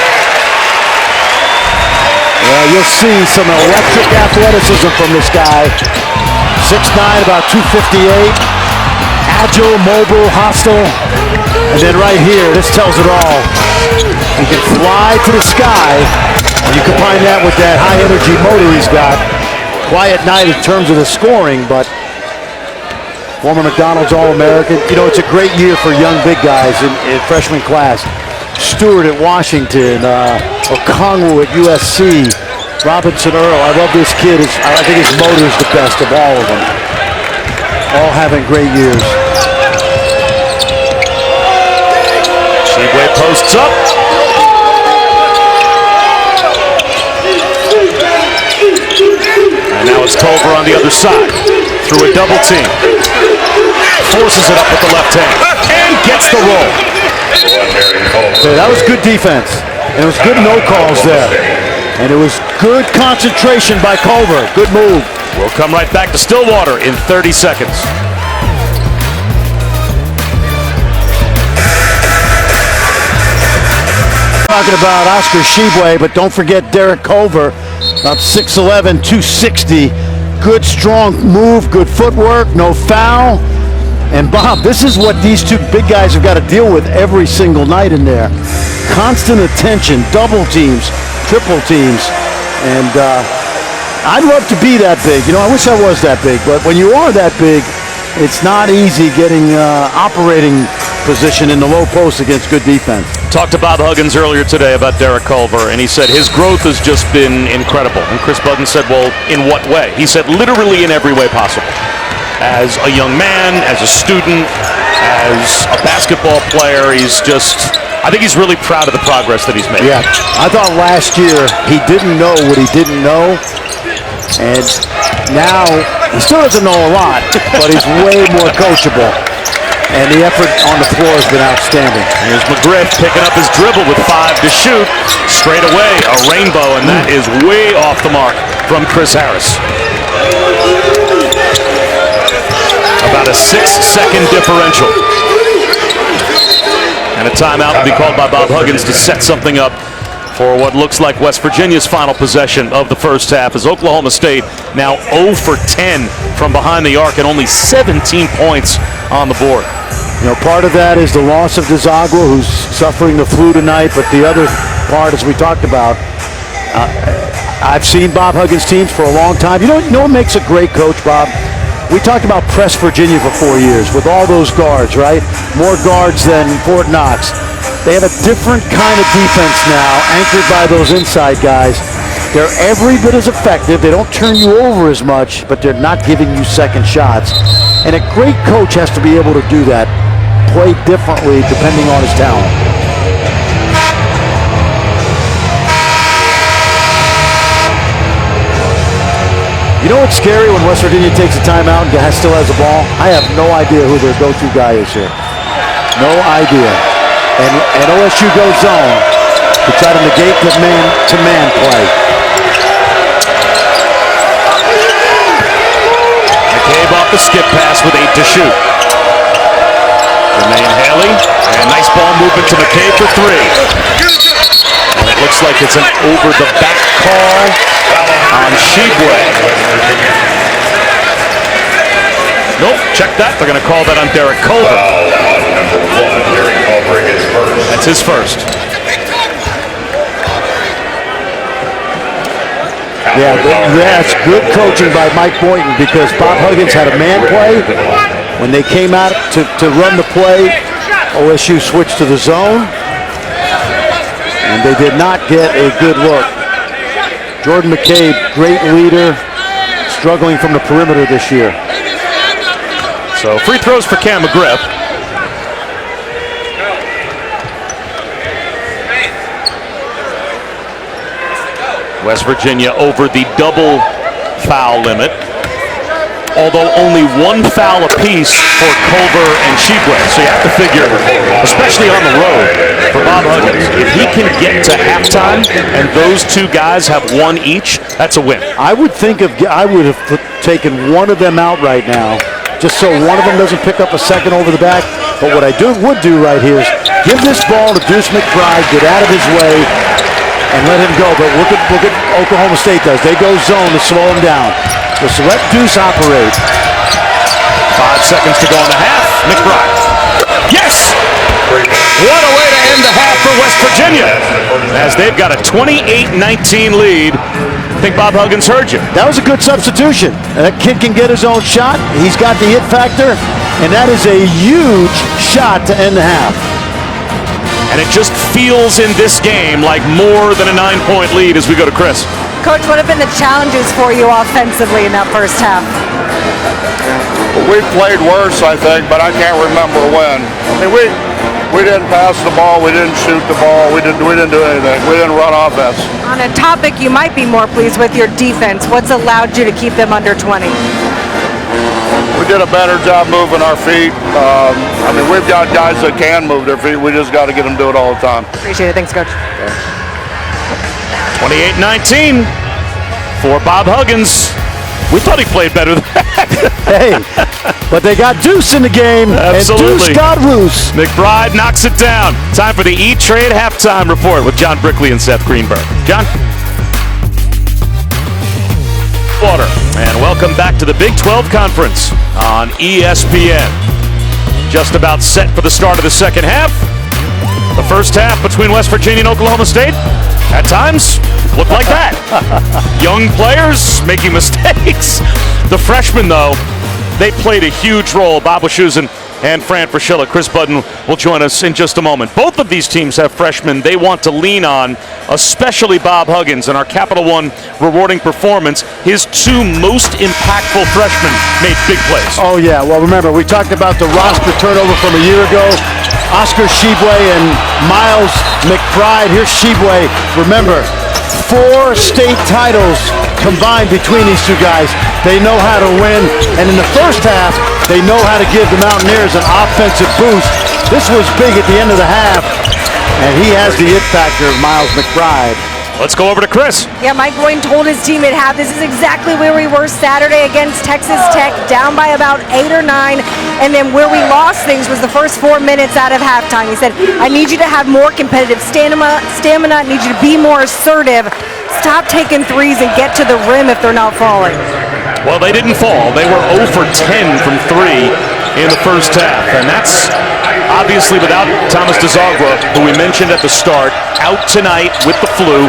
Well, you'll see some electric athleticism from this guy. 6'9", about 258. Agile, mobile, hostile. And then right here, this tells it all. He can fly to the sky. And you combine that with that high energy motor he's got. Quiet night in terms of the scoring, but former McDonald's All-American. It's a great year for young big guys in freshman class. Stewart at Washington, Okongwu at USC, Robinson Earl. I love this kid. I think his motor is the best of all of them. All having great years. Shibwe posts up. And now it's Culver on the other side through a double team. Forces it up with the left hand and gets the roll. So that was good defense. And it was good no calls there. And it was good concentration by Culver. Good move. We'll come right back to Stillwater in 30 seconds. Talking about Oscar Shibwe, but don't forget Derek Culver, about 6'11", 260. Good, strong move, good footwork, no foul. And Bob, this is what these 2 big guys have got to deal with every single night in there. Constant attention, double teams, triple teams. And I'd love to be that big. I wish I was that big. But when you are that big, it's not easy getting operating position in the low post against good defense. Talked to Bob Huggins earlier today about Derek Culver, and he said his growth has just been incredible. And Chris Button said, well, in what way? He said literally in every way possible. As a young man, as a student, as a basketball player, I think he's really proud of the progress that he's made. Yeah, I thought last year he didn't know what he didn't know, and now he still doesn't know a lot, but he's way more coachable. And the effort on the floor has been outstanding. Here's McGriff picking up his dribble with 5 to shoot. Straight away, a rainbow, and that is way off the mark from Chris Harris. About a 6-second differential. And a timeout will be called by Bob Huggins to set something up for what looks like West Virginia's final possession of the first half, as Oklahoma State now 0 for 10 from behind the arc and only 17 points on the board. Part of that is the loss of Desagua, who's suffering the flu tonight, but the other part, as we talked about, I've seen Bob Huggins' teams for a long time. You know what makes a great coach, Bob? We talked about Press Virginia for 4 years with all those guards, right? More guards than Fort Knox. They have a different kind of defense now, anchored by those inside guys. They're every bit as effective. They don't turn you over as much, but they're not giving you second shots. And a great coach has to be able to do that, play differently depending on his talent. You know what's scary when West Virginia takes a timeout and still has the ball? I have no idea who their go-to guy is here. No idea. And OSU goes zone to try to negate the man-to-man play. McCabe off the skip pass with 8 to shoot. Jermaine Haley, and nice ball movement to McCabe for 3. And it looks like it's an over-the-back call on Shibwe. Nope, check that. They're going to call that on Derek Culver. That's his first. Yeah, that's good coaching by Mike Boynton, because Bob Huggins had a man play. When they came out to run the play, OSU switched to the zone, and they did not get a good look. Jordan McCabe, great leader, struggling from the perimeter this year. So free throws for Cam McGriff. West Virginia over the double foul limit, although only 1 foul apiece for Culver and Shibwe. So you have to figure, especially on the road, for Bob Huggins, if he can get to halftime and those 2 guys have 1 each, that's a win. I would have taken one of them out right now, just so one of them doesn't pick up a second over the back. But what I would do right here is give this ball to Deuce McBride, get out of his way, and let him go. But look at Oklahoma State does. They go zone to slow him down. Just let Deuce operate. 5 seconds to go in the half. McBride. Yes! What a way to end the half for West Virginia, as they've got a 28-19 lead. I think Bob Huggins heard you. That was a good substitution. That kid can get his own shot. He's got the hit factor, and that is a huge shot to end the half. And it just feels in this game like more than a 9-point lead as we go to Chris. Coach, what have been the challenges for you offensively in that first half? We played worse, I think, but I can't remember when. I mean, we didn't pass the ball, we didn't shoot the ball, we didn't do anything. We didn't run offense. On a topic you might be more pleased with, your defense, what's allowed you to keep them under 20? We did a better job moving our feet. I mean, we've got guys that can move their feet. We just got to get them to do it all the time. Appreciate it. Thanks, Coach. 28-19 for Bob Huggins. We thought he played better than that. Hey, but they got Deuce in the game, Absolutely. And Deuce got loose. McBride knocks it down. Time for the E-Trade halftime report with John Brickley and Seth Greenberg. John? And welcome back to the Big 12 Conference on ESPN. Just about set for the start of the second half. The first half between West Virginia and Oklahoma State, at times, looked like that. Young players making mistakes. The freshmen, though, they played a huge role. Bob Wischusen and Fran Fraschilla. Chris Budden will join us in just a moment. Both of these teams have freshmen they want to lean on, especially Bob Huggins. In our Capital One rewarding performance, his two most impactful freshmen made big plays. Oh, yeah. Well, remember, we talked about the roster turnover from a year ago. Oscar Shibwe and Miles McBride. Here's Shibwe. Remember, 4 state titles combined between these two guys. They know how to win, and in the first half, they know how to give the Mountaineers an offensive boost. This was big at the end of the half, and he has the it factor of Miles McBride. Let's go over to Chris. Yeah, Mike Boyne told his team at half, this is exactly where we were Saturday against Texas Tech, down by about 8 or 9. And then where we lost things was the first 4 minutes out of halftime. He said, I need you to have more competitive stamina. I need you to be more assertive. Stop taking threes and get to the rim if they're not falling. Well, they didn't fall. They were 0 for 10 from 3 in the first half. And that's obviously without Thomas DeZagua, who we mentioned at the start, out tonight with the flu.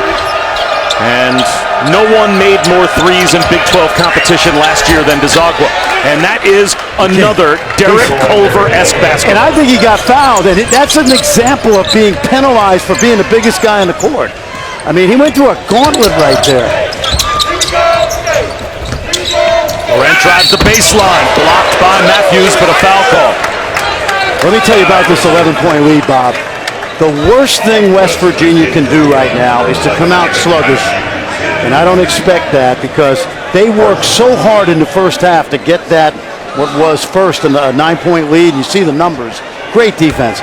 And no one made more threes in Big 12 competition last year than DeZagua. And that is another Derek Culver-esque basket. And I think he got fouled, and that's an example of being penalized for being the biggest guy on the court. I mean, he went through a gauntlet right there. Laurent drives the baseline, blocked by Matthews, but a foul call. Let me tell you about this 11-point lead, Bob. The worst thing West Virginia can do right now is to come out sluggish, and I don't expect that because they worked so hard in the first half to get that, what was first, a 9-point lead. You see the numbers. Great defense.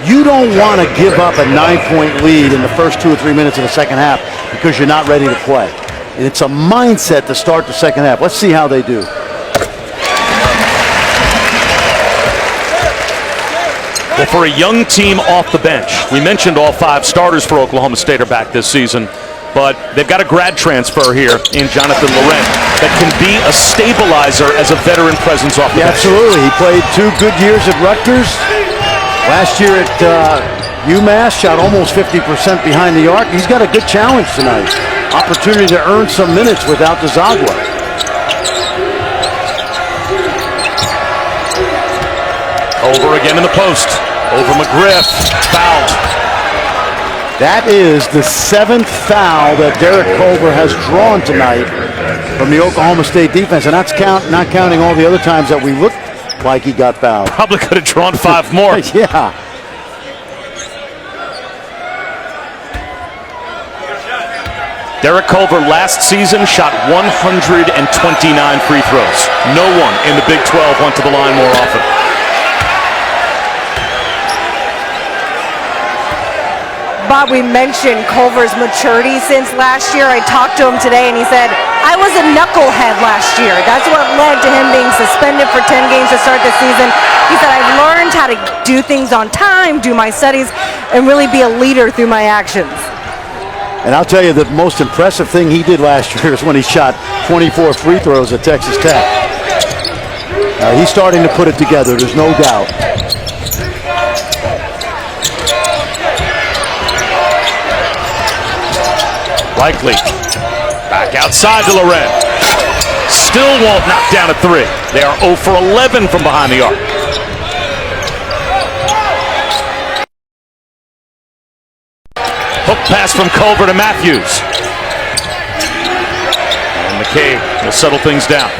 You don't want to give up a 9-point lead in the first 2 or 3 minutes of the second half because you're not ready to play. And it's a mindset to start the second half. Let's see how they do. Well, for a young team off the bench, we mentioned all 5 starters for Oklahoma State are back this season, but they've got a grad transfer here in Jonathan Laurent that can be a stabilizer as a veteran presence off the bench. Absolutely. He played 2 good years at Rutgers. Last year at UMass, shot almost 50% behind the arc. He's got a good challenge tonight. Opportunity to earn some minutes without DeZagua. Over again in the post. Over McGriff. Fouled. That is the 7th foul that Derek Culver has drawn tonight from the Oklahoma State defense. And that's not counting all the other times that we looked like he got fouled. Probably could have drawn 5 more. Yeah. Derek Culver last season shot 129 free throws. No one in the Big 12 went to the line more often. Bob, we mentioned Culver's maturity since last year. I talked to him today and he said, I was a knucklehead last year. That's what led to him being suspended for 10 games to start the season. He said, I've learned how to do things on time, do my studies, and really be a leader through my actions. And I'll tell you, the most impressive thing he did last year is when he shot 24 free throws at Texas Tech. He's starting to put it together, there's no doubt. Likely. Back outside to Laurent. Still won't knock down a 3. They are 0 for 11 from behind the arc. Hook pass from Culver to Matthews. And McCabe will settle things down.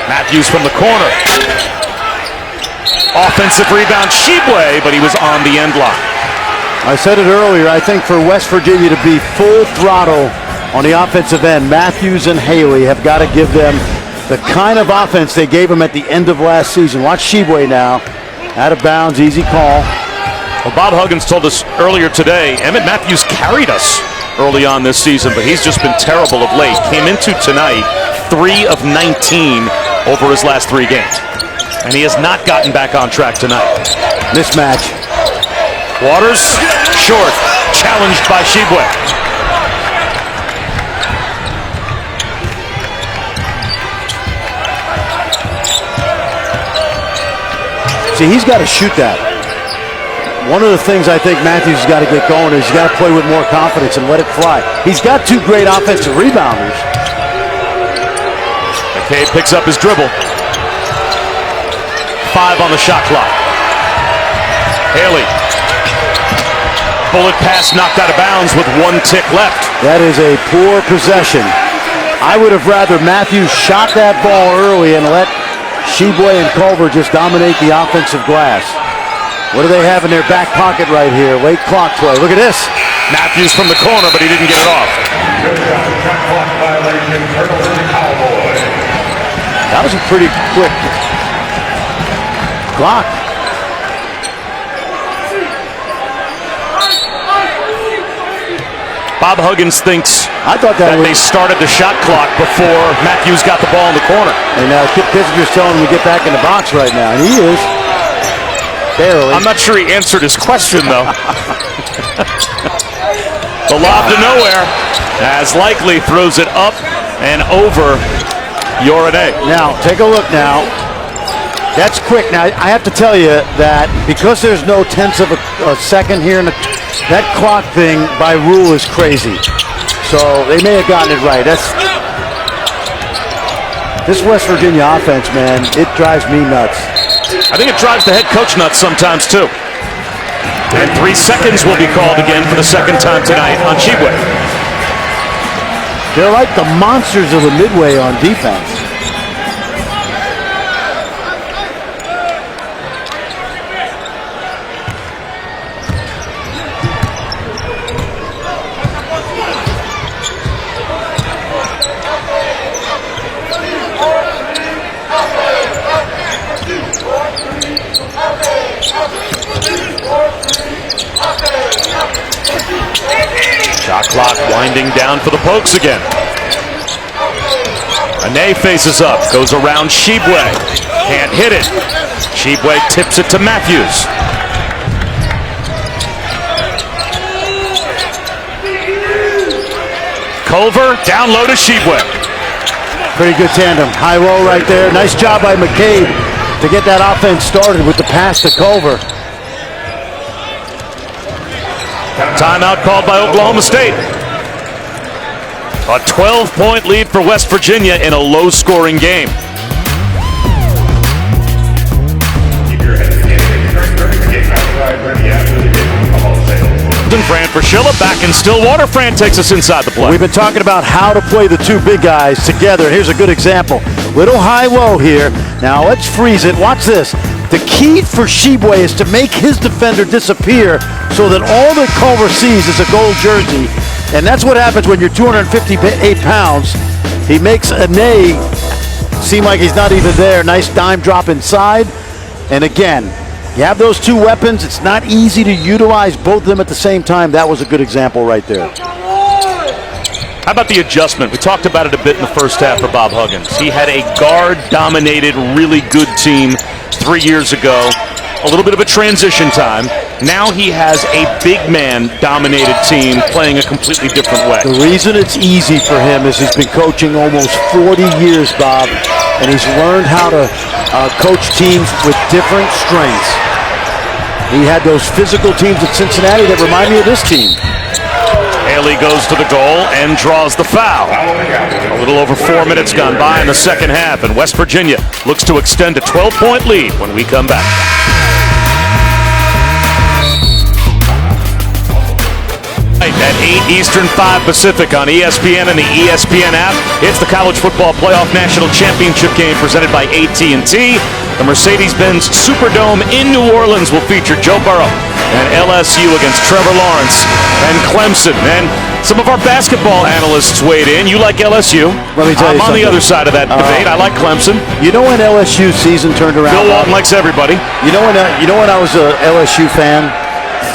Matthews from the corner. Offensive rebound, Shibwe, but he was on the end line. I said it earlier, I think for West Virginia to be full throttle on the offensive end, Matthews and Haley have got to give them the kind of offense they gave them at the end of last season. Watch Shibwe now. Out of bounds, easy call. Well, Bob Huggins told us earlier today, Emmett Matthews carried us early on this season, but he's just been terrible of late. Came into tonight 3 of 19 over his last 3 games. And he has not gotten back on track tonight. Mismatch. Waters, short, challenged by Shibwe. See, he's got to shoot that. one of the things I think Matthews has got to get going is he's got to play with more confidence and let it fly. He's got 2 great offensive rebounders. McCabe picks up his dribble. 5 on the shot clock. Haley. Bullet pass knocked out of bounds with 1 tick left. That is a poor possession. I would have rather Matthews shot that ball early and let Sheboy and Culver just dominate the offensive glass. What do they have in their back pocket right here? Late clock play. Look at this. Matthews from the corner, but he didn't get it off. That was a pretty quick clock. Bob Huggins thinks I thought that they started the shot clock before Matthews got the ball in the corner. And Kip Kissinger's telling him to get back in the box right now, and he is. Barely. I'm not sure he answered his question, though. The lob to nowhere, as Likely throws it up and over Yorane. Now, take a look now. That's quick. Now, I have to tell you that because there's no tenths of a second here, that clock thing by rule is crazy. So they may have gotten it right. This West Virginia offense, man, it drives me nuts. I think it drives the head coach nuts sometimes, too. And 3 seconds will be called again for the second time tonight on Sheboy. They're like the monsters of the Midway on defense. Shot clock winding down for the Pokes again. Ane faces up, goes around Sheboy. Can't hit it. Sheboy tips it to Matthews. Culver down low to Sheboy. Pretty good tandem. High-low right there. Nice job by McCabe to get that offense started with the pass to Culver. Timeout called by Oklahoma State. A 12-point lead for West Virginia in a low-scoring game. Fran Fraschilla back in Stillwater. Fran takes us inside the play. We've been talking about how to play the 2 big guys together. Here's a good example. Little high-low here. Now let's freeze it. Watch this. The key for Sheboy is to make his defender disappear so that all that Culver sees is a gold jersey. And that's what happens when you're 258 pounds. He makes Ane seem like he's not even there. Nice dime drop inside. And again, you have those 2 weapons. It's not easy to utilize both of them at the same time. That was a good example right there. How about the adjustment? We talked about it a bit in the first half for Bob Huggins. He had a guard-dominated, really good team 3 years ago. A little bit of a transition time. Now he has a big man-dominated team playing a completely different way. The reason it's easy for him is he's been coaching almost 40 years, Bob, and he's learned how to coach teams with different strengths. He had those physical teams at Cincinnati that remind me of this team. Haley goes to the goal and draws the foul. A little over 4 minutes gone by in the second half, and West Virginia looks to extend a 12-point lead when we come back. At 8 Eastern, 5 Pacific on ESPN and the ESPN app. It's the College Football Playoff National Championship game presented by AT&T. The Mercedes-Benz Superdome in New Orleans will feature Joe Burrow and LSU against Trevor Lawrence and Clemson. And some of our basketball analysts weighed in. You like LSU. Let me tell you I'm on something. the other side of that debate. I like Clemson. You know when LSU season turned around? Bill Walton likes everybody. You know when I was a LSU fan?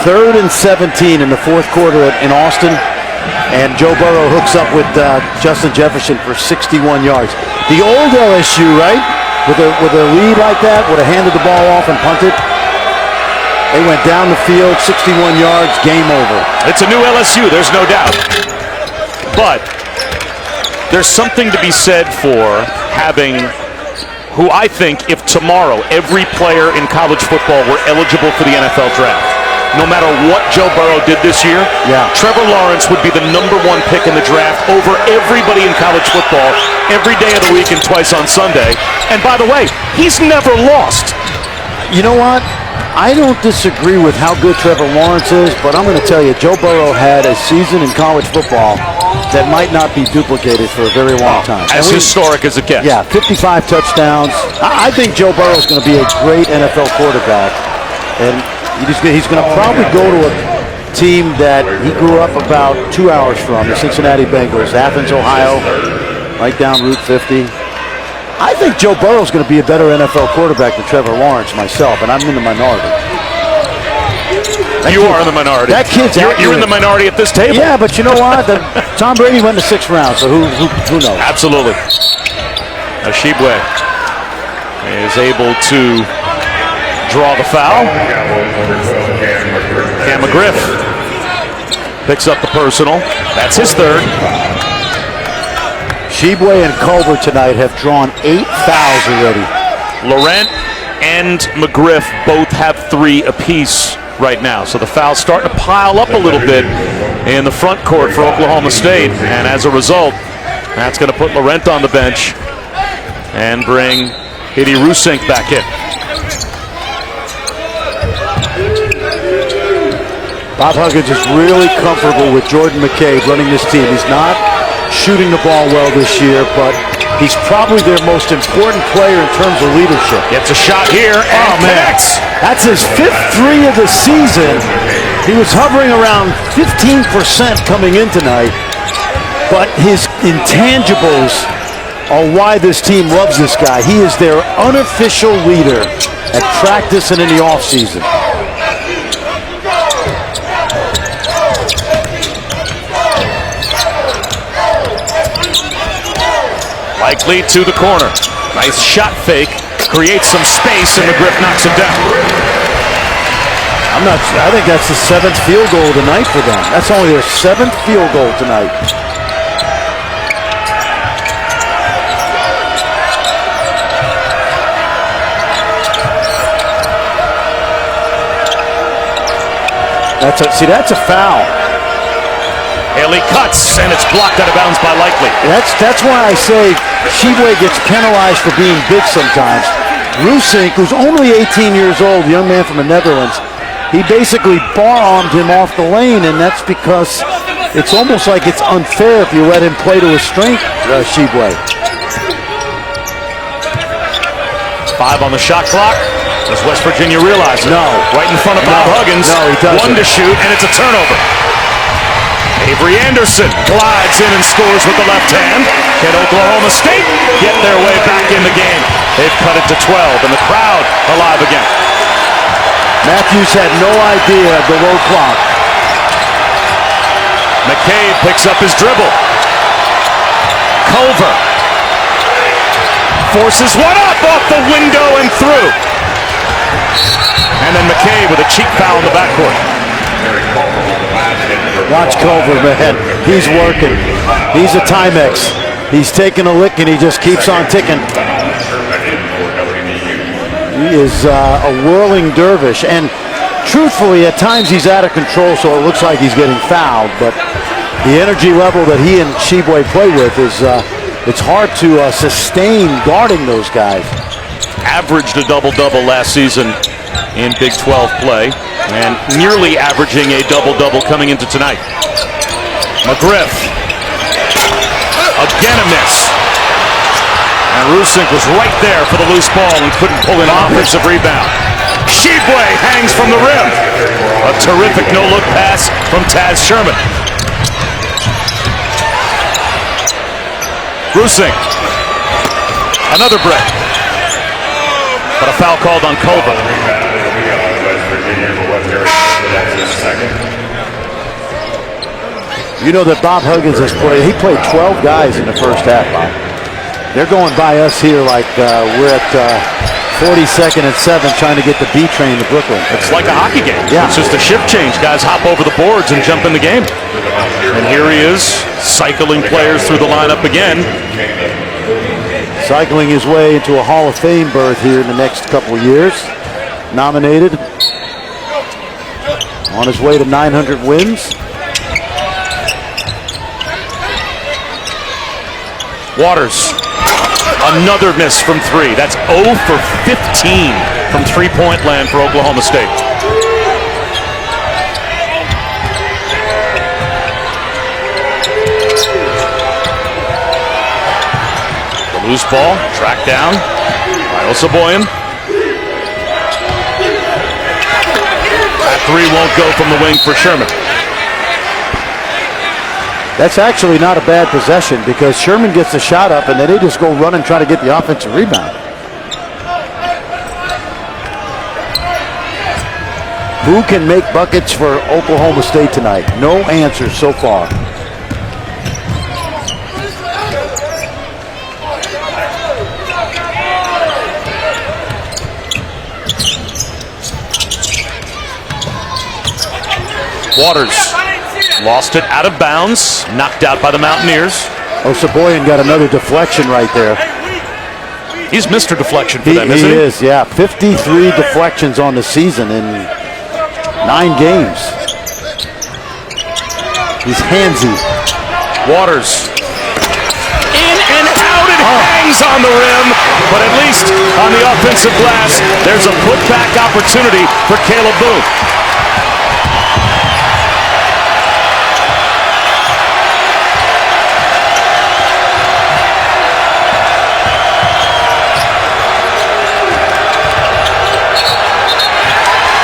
3rd and 17 in the 4th quarter in Austin, and Joe Burrow hooks up with Justin Jefferson for 61 yards. The old LSU, right, with a lead like that, would have handed the ball off and punted. They went down the field, 61 yards, game over. It's a new LSU, there's no doubt. But there's something to be said for having who I think, if tomorrow every player in college football were eligible for the NFL draft, no matter what Joe Burrow did this year, Trevor Lawrence would be the #1 pick in the draft over everybody in college football every day of the week and twice on Sunday. And by the way, he's never lost. You know what? I don't disagree with how good Trevor Lawrence is, but I'm going to tell you, Joe Burrow had a season in college football that might not be duplicated for a very long time. As historic as it gets. Yeah, 55 touchdowns. I think Joe Burrow is going to be a great NFL quarterback. And he's going to probably go to a team that he grew up about 2 hours from, the Cincinnati Bengals, Athens, Ohio, right down Route 50. I think Joe Burrow is going to be a better NFL quarterback than Trevor Lawrence myself, and I'm in the minority. You are in the minority. That kid's You're in the minority at this table. Yeah, but you know what? Tom Brady went in the 6th round, so who knows? Absolutely. Ashibwe is able to draw the foul. Cam McGriff picks up the personal. That's his 3rd. Shibwe and Culver tonight have drawn 8 fouls already. Laurent and McGriff both have 3 apiece right now. So the fouls starting to pile up a little bit in the front court for Oklahoma State. And as a result, that's going to put Laurent on the bench and bring Hidi Rusink back in. Bob Huggins is really comfortable with Jordan McCabe running this team. He's not shooting the ball well this year, but he's probably their most important player in terms of leadership. Gets a shot here and connects. That's his 5th 3 of the season. He was hovering around 15% coming in tonight, but his intangibles are why this team loves this guy. He is their unofficial leader at practice and in the offseason. Likely to the corner. Nice shot fake. Creates some space, and McGriff knocks him down. I think that's the 7th field goal of the night for them. That's only their 7th field goal tonight. That's a foul. Haley cuts, and it's blocked out of bounds by Likely. That's why I say Shibwe gets penalized for being big sometimes. Rusink, who's only 18 years old, young man from the Netherlands, he basically bar-armed him off the lane, and that's because it's almost like it's unfair if you let him play to his strength, Shibwe. 5 on the shot clock. Does West Virginia realize it? No. Right in front of Bob Huggins. No, he doesn't. 1 to shoot, and it's a turnover. Avery Anderson glides in and scores with the left hand. Can Oklahoma State get their way back in the game? They've cut it to 12, and the crowd alive again. Matthews had no idea of the low clock. McCabe picks up his dribble. Culver forces one up off the window and through. And then McCabe with a cheap foul in the backcourt. Watch Culver, man. He's working. He's a Timex. He's taking a lick and he just keeps on ticking. He is a whirling dervish. And truthfully, at times he's out of control, so it looks like he's getting fouled. But the energy level that he and Shibwe play with is it's hard to sustain guarding those guys. Averaged a double-double last season in Big 12 play, and nearly averaging a double-double coming into tonight. McGriff, again a miss. And Rusink was right there for the loose ball and couldn't pull in an offensive rebound. Shibwe hangs from the rim. A terrific no-look pass from Taz Sherman. Rusink, another break. But a foul called on Culver. You know that Bob Huggins has played. He played 12 guys in the first half, Bob. They're going by us here like we're at 42nd and 7 trying to get the B train to Brooklyn. It's like a hockey game. Yeah. It's just a shift change. Guys hop over the boards and jump in the game. And here he is, cycling players through the lineup again. Cycling his way into a Hall of Fame berth here in the next couple of years. Nominated. on his way to 900 wins. Waters, another miss from three. That's 0 for 15 from three-point land for Oklahoma State. The loose ball, tracked down by Osaboyan. That three won't go from the wing for Sherman. That's actually not a bad possession because Sherman gets the shot up and then they just go run and try to get the offensive rebound. Who can make buckets for Oklahoma State tonight? No answers so far. Waters lost it out of bounds, knocked out by the Mountaineers. Osaboyan got another deflection right there. He's Mr. Deflection for them, isn't he? He is, yeah. 53 deflections on the season in 9 games. He's handsy. Waters. In and out, it hangs on the rim, but at least on the offensive glass, there's a putback opportunity for Caleb Boone.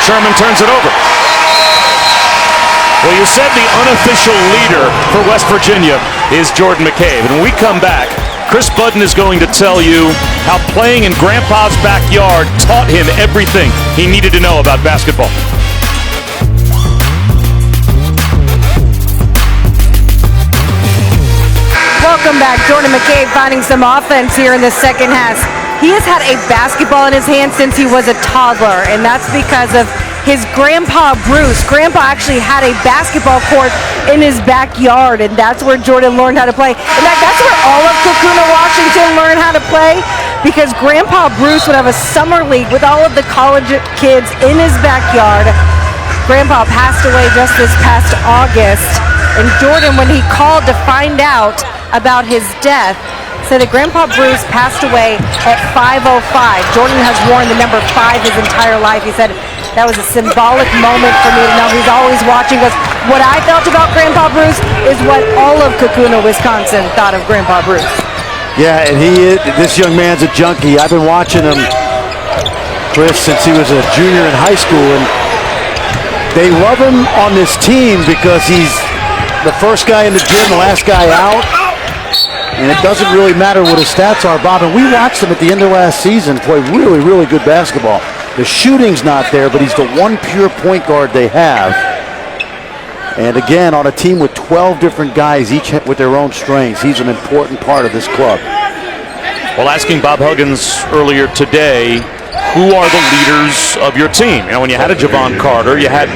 Sherman turns it over. Well, you said the unofficial leader for West Virginia is Jordan McCabe. And when we come back, Chris Budden is going to tell you how playing in Grandpa's backyard taught him everything he needed to know about basketball. Welcome back. Jordan McCabe finding some offense here in the second half. He has had a basketball in his hand since he was a toddler, and that's because of his grandpa, Bruce. Grandpa actually had a basketball court in his backyard, and that's where Jordan learned how to play. In fact, that's where all of Kakuna, Washington learned how to play, because Grandpa Bruce would have a summer league with all of the college kids in his backyard. Grandpa passed away just this past August, and Jordan, when he called to find out about his death, said that Grandpa Bruce passed away at 5:05. Jordan has worn the number 5 his entire life. He said, that was a symbolic moment for me to know he's always watching us. What I felt about Grandpa Bruce is what all of Kakuna, Wisconsin thought of Grandpa Bruce. Yeah, and this young man's a junkie. I've been watching him, Chris, since he was a junior in high school, and they love him on this team because he's the first guy in the gym, the last guy out. And it doesn't really matter what his stats are, Bob. And we watched him at the end of last season play really, really good basketball. The shooting's not there, but he's the one pure point guard they have. And again, on a team with 12 different guys, each with their own strengths, he's an important part of this club. Well, asking Bob Huggins earlier today, who are the leaders of your team? You know, when you had a Javon Carter, you had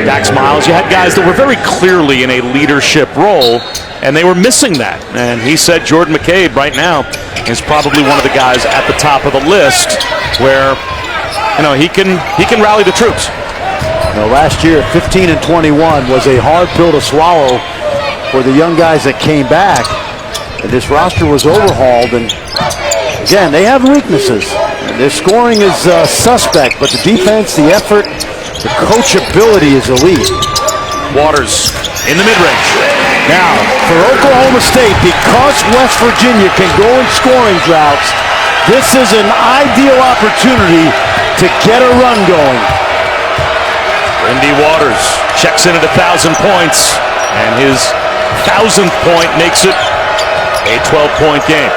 Dax Miles, you had guys that were very clearly in a leadership role, and they were missing that. And he said Jordan McCabe right now is probably one of the guys at the top of the list where, you know, he can rally the troops. You know, last year, 15 and 21 was a hard pill to swallow for the young guys that came back. And this roster was overhauled, and again, they have weaknesses. Their scoring is suspect, but the defense, the effort, the coachability is elite. Waters in the mid-range. Now, for Oklahoma State, because West Virginia can go in scoring droughts, this is an ideal opportunity to get a run going. Randy Waters checks in at 1,000 points, and his 1,000th point makes it a 12-point game.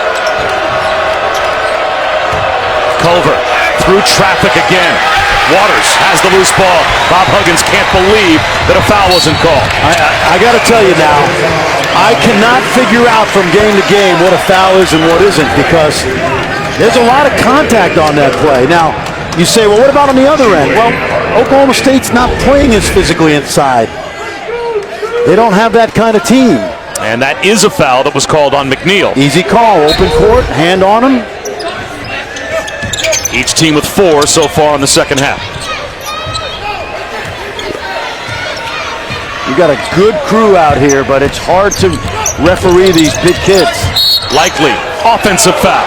Culver through traffic again. Waters has the loose ball. Bob Huggins can't believe that a foul wasn't called. I got to tell you now, I cannot figure out from game to game what a foul is and what isn't, because there's a lot of contact on that play. Now, you say, well, what about on the other end? Well, Oklahoma State's not playing as physically inside. They don't have that kind of team. And that is a foul that was called on McNeil. Easy call, open court, hand on him. Each team with 4 so far in the second half. You got a good crew out here, but it's hard to referee these big kids. Likely offensive foul.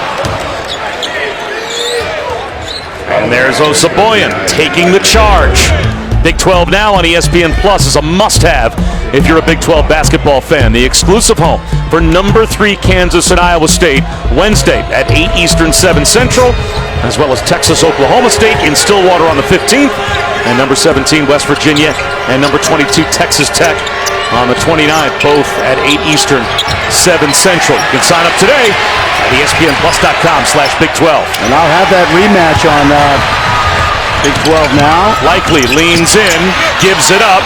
And there's Osaboyan taking the charge. Big 12 now on ESPN Plus is a must-have if you're a Big 12 basketball fan. The exclusive home for number 3 Kansas and Iowa State Wednesday at 8 Eastern, 7 Central, as well as Texas-Oklahoma State in Stillwater on the 15th, and number 17 West Virginia and number 22 Texas Tech on the 29th, both at 8 Eastern, 7 Central. You can sign up today at ESPNplus.com/Big 12. And I'll have that rematch on Big 12 now. Likely leans in, gives it up,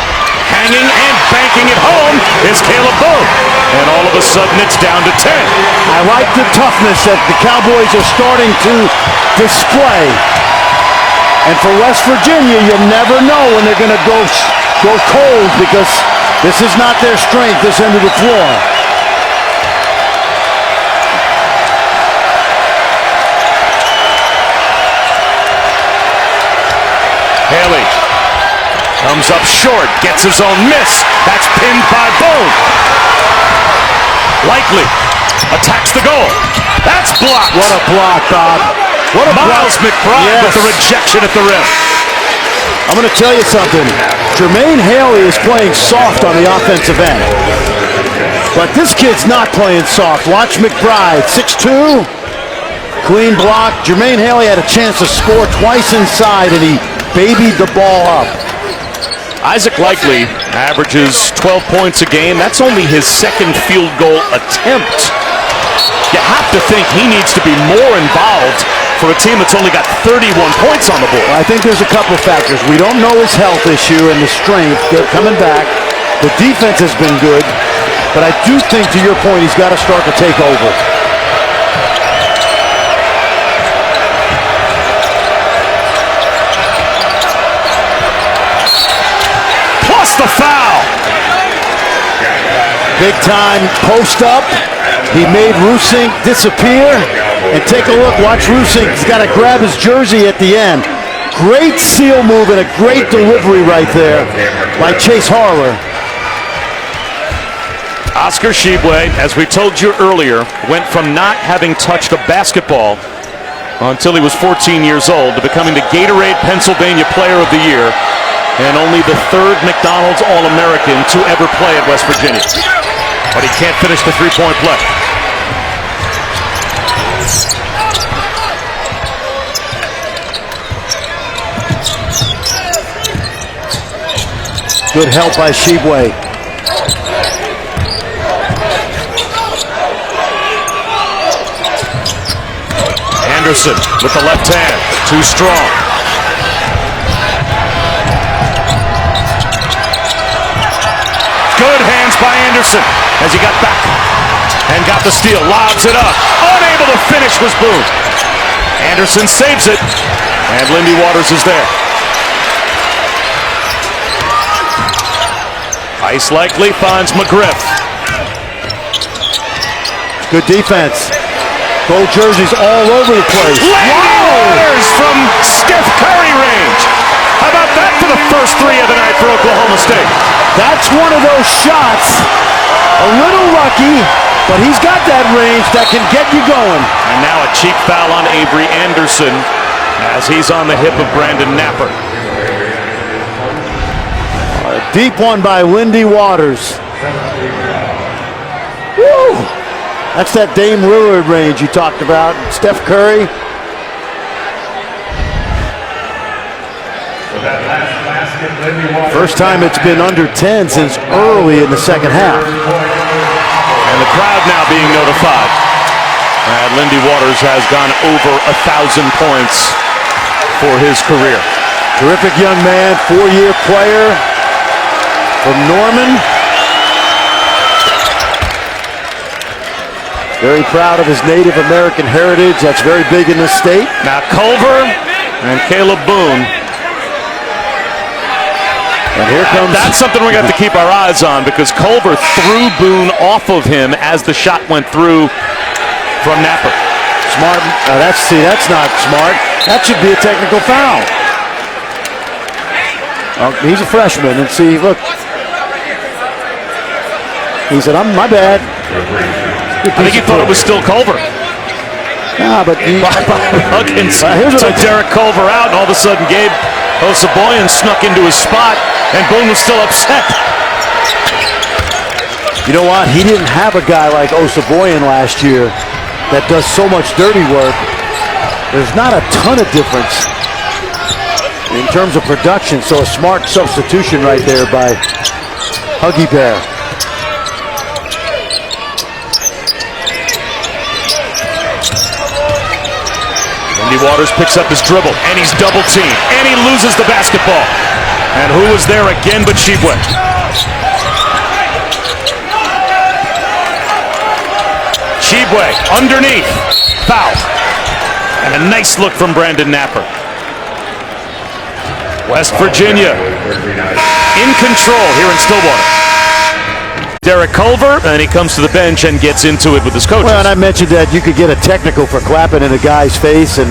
hanging and banking it home is Caleb Boone. And all of a sudden it's down to 10. I like the toughness that the Cowboys are starting to display. And for West Virginia, you never know when they're going to go cold, because this is not their strength, this end of the floor. Haley comes up short, gets his own miss. That's pinned by Boone. Likely attacks the goal. That's blocked. What a block, Bob. What a Miles block. McBride with the rejection at the rim. I'm going to tell you something. Jermaine Haley is playing soft on the offensive end. But this kid's not playing soft. Watch McBride, 6'2", clean block. Jermaine Haley had a chance to score twice inside, and he babied the ball up. Isaac Likely averages 12 points a game. That's only his second field goal attempt. You have to think he needs to be more involved for a team that's only got 31 points on the board. Well, I think there's a couple factors. We don't know his health issue and the strength. They're coming back. The defense has been good, but I do think, to your point, he's got to start to take over. Plus the foul. Big time post up. He made Rusink disappear. And take a look, watch Rusink. He's got to grab his jersey at the end. Great seal move and a great delivery right there by Chase Harler. Oscar Tshiebwe, as we told you earlier, went from not having touched a basketball until he was 14 years old to becoming the Gatorade Pennsylvania Player of the Year and only the 3rd McDonald's All-American to ever play at West Virginia. But he can't finish the three-point play. Good help by Tshiebwe. Anderson with the left hand, too strong. Good hands by Anderson as he got back and got the steal, lobs it up. Unable to finish was Boone. Anderson saves it, and Lindy Waters is there. Ice Likely finds McGriff. Good defense. Gold jerseys all over the place. Lindy Waters from Steph Curry range. How about that for the first three of the night for Oklahoma State? That's one of those shots. A little lucky, but he's got that range that can get you going. And now a cheap foul on Avery Anderson as he's on the hip of Brandon Napper. Deep one by Lindy Waters. Woo! That's that Dame Lillard range you talked about. Steph Curry. First time it's been under 10 since early in the second half. And the crowd now being notified. And Lindy Waters has gone over 1,000 points for his career. Terrific young man, 4-year player from Norman. Very proud of his Native American heritage. That's very big in this state. Now Culver and Caleb Boone. And here comes. That's something we got to keep our eyes on, because Culver threw Boone off of him as the shot went through from Napper. Smart. That's not smart. That should be a technical foul. He's a freshman, and see, look. He said, my bad. I think he thought it was still Culver. Yeah, but Huggins took Derek Culver out, and all of a sudden Gabe Osaboyan snuck into his spot, and Boone was still upset. You know what? He didn't have a guy like Osaboyan last year that does so much dirty work. There's not a ton of difference in terms of production, so a smart substitution right there by Huggy Bear. Wendy Waters picks up his dribble, and he's double teamed, and he loses the basketball. And who was there again but Shibwe? Shibwe underneath, foul. And a nice look from Brandon Napper. West Virginia in control here in Stillwater. Derek Culver, and he comes to the bench and gets into it with his coaches. Well, and I mentioned that you could get a technical for clapping in a guy's face, and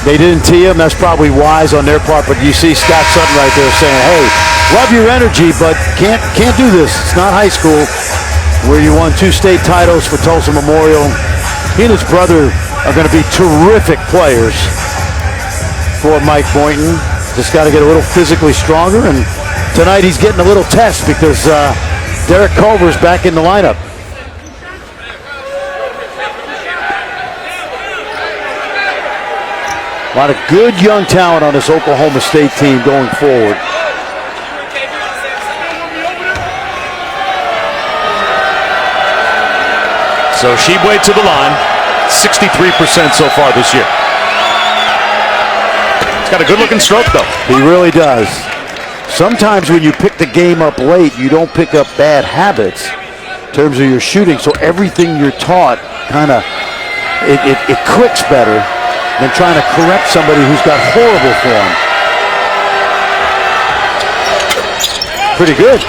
they didn't tee him. That's probably wise on their part, but you see Scott Sutton right there saying, hey, love your energy, but can't do this. It's not high school where you won 2 state titles for Tulsa Memorial. He and his brother are going to be terrific players for Mike Boynton. Just got to get a little physically stronger, and tonight he's getting a little test because Derek Culver's back in the lineup. A lot of good young talent on this Oklahoma State team going forward. So Shibwe to the line, 63% so far this year. He's got a good-looking stroke, though. He really does. Sometimes when you pick the game up late, you don't pick up bad habits in terms of your shooting. So everything you're taught kind of, it clicks better than trying to correct somebody who's got horrible form. Pretty good.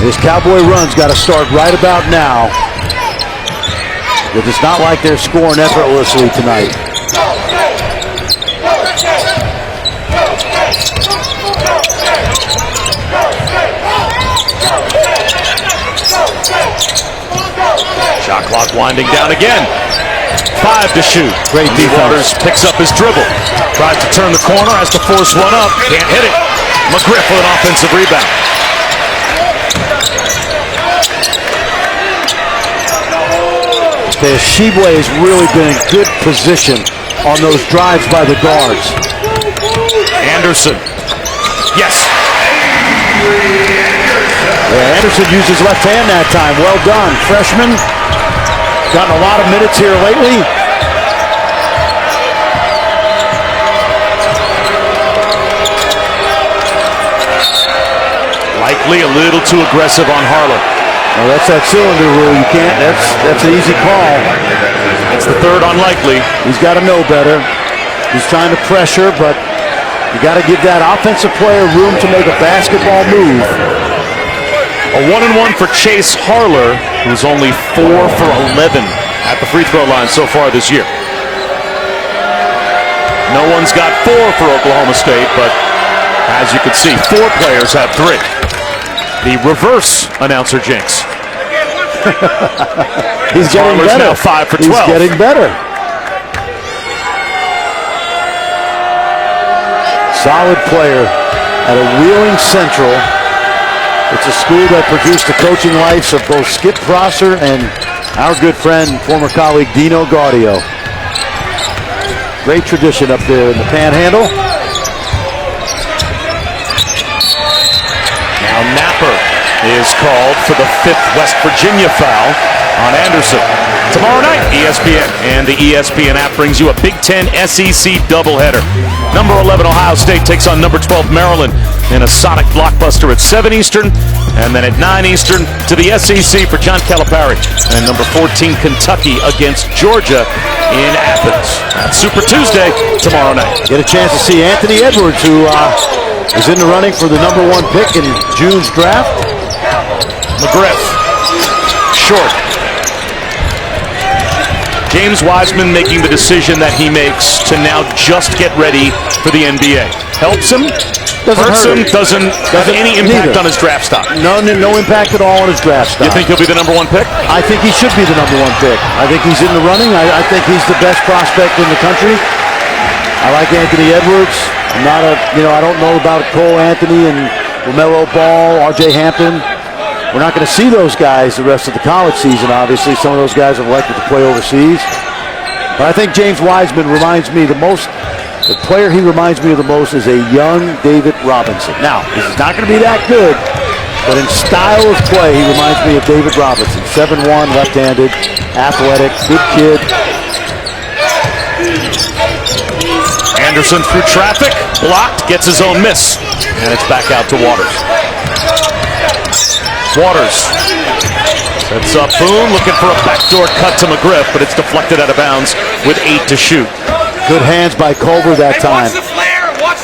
This Cowboy run's got to start right about now. It's not like they're scoring effortlessly tonight. Shot clock winding down again. 5 to shoot. Great defense. Waters picks up his dribble. Tries to turn the corner, has to force one up. Can't hit it. McGriff with an offensive rebound. Shibwe has really been in good position on those drives by the guards. Anderson. Yes. Yeah, Anderson used his left hand that time. Well done. Freshman. Gotten a lot of minutes here lately. Likely a little too aggressive on Harlan. Well, that's that cylinder rule. You can't. That's an easy call. It's the third unlikely. He's got to know better. He's trying to pressure, but you got to give that offensive player room to make a basketball move. A 1-and-1 for Chase Harler, who's only 4 for 11 at the free throw line so far this year. No one's got 4 for Oklahoma State, but as you can see, 4 players have 3. The reverse announcer jinx. He's getting Harler's better. Now 5 for 12. He's getting better. Solid player at a Wheeling Central. It's a school that produced the coaching lives of both Skip Prosser and our good friend, former colleague Dino Gaudio. Great tradition up there in the Panhandle. Now Napper is called for the 5th West Virginia foul on Anderson. Tomorrow night, ESPN and the ESPN app brings you a Big Ten SEC doubleheader. Number 11 Ohio State takes on number 12 Maryland in a Sonic blockbuster at 7 Eastern, and then at 9 Eastern to the SEC for John Calipari. And number 14 Kentucky against Georgia in Athens. That's Super Tuesday tomorrow night. Get a chance to see Anthony Edwards, who is in the running for the number 1 pick in June's draft. McGriff, short. James Wiseman making the decision that he makes to now just get ready for the NBA. helps him, hurts him, doesn't have any impact on his draft stock. No impact at all on his draft stock. You think he'll be the #1 pick? I think he should be the #1 pick. I think he's in the running. I think he's the best prospect in the country. I like Anthony Edwards. I'm not I don't know about Cole Anthony and LaMelo Ball, R.J. Hampton. We're not going to see those guys the rest of the college season, obviously. Some of those guys have elected to play overseas. But I think James Wiseman reminds me the player he reminds me of the most is a young David Robinson. Now, this is not going to be that good, but in style of play, he reminds me of David Robinson. 7'1", left-handed, athletic, good kid. Anderson through traffic, blocked, gets his own miss. And it's back out to Waters. Waters sets up Boone, looking for a backdoor cut to McGriff, but it's deflected out of bounds with 8 to shoot. Good hands by Culver that time.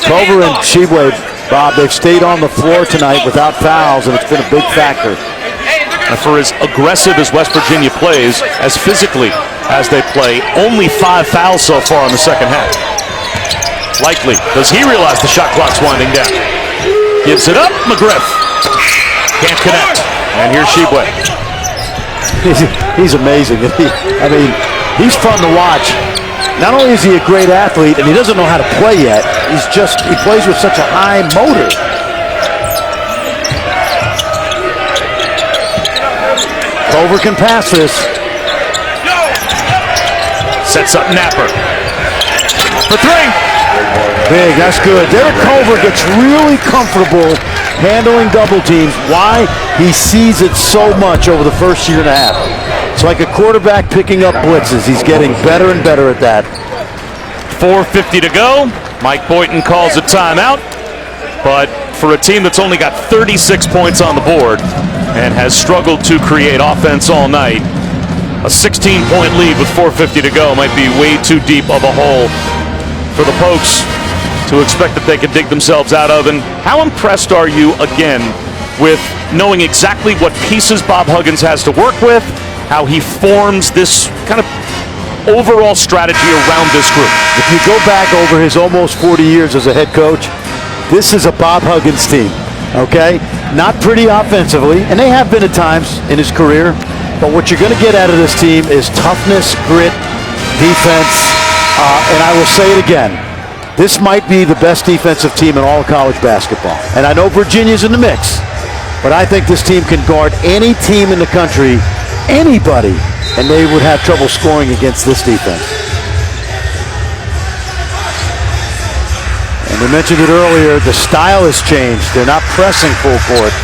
Culver and Sheboy, Bob, they've stayed on the floor tonight without fouls, and it's been a big factor. And for as aggressive as West Virginia plays, as physically as they play, only 5 fouls so far in the second half. Likely. Does he realize the shot clock's winding down? Gives it up, McGriff. Can't connect. And here's Sheboy. He's amazing. I mean, he's fun to watch. Not only is he a great athlete, and he doesn't know how to play yet, he plays with such a high motor. Culver can pass this. Sets up Napper. For 3. Big, that's good. Derek Culver gets really comfortable handling double teams. Why? He sees it so much over the first year and a half. It's like a quarterback picking up blitzes. He's getting better and better at that. 4:50 to go. Mike Boynton calls a timeout. But for a team that's only got 36 points on the board and has struggled to create offense all night, a 16-point lead with 4:50 to go might be way too deep of a hole for the Pokes to expect that they could dig themselves out of. And how impressed are you, again, with knowing exactly what pieces Bob Huggins has to work with, how he forms this kind of overall strategy around this group? If you go back over his almost 40 years as a head coach, this is a Bob Huggins team, okay? Not pretty offensively, and they have been at times in his career, but what you're going to get out of this team is toughness, grit, defense, and I will say it again. This might be the best defensive team in all of college basketball. And I know Virginia's in the mix, but I think this team can guard any team in the country, anybody, and they would have trouble scoring against this defense. And we mentioned it earlier, the style has changed. They're not pressing full court.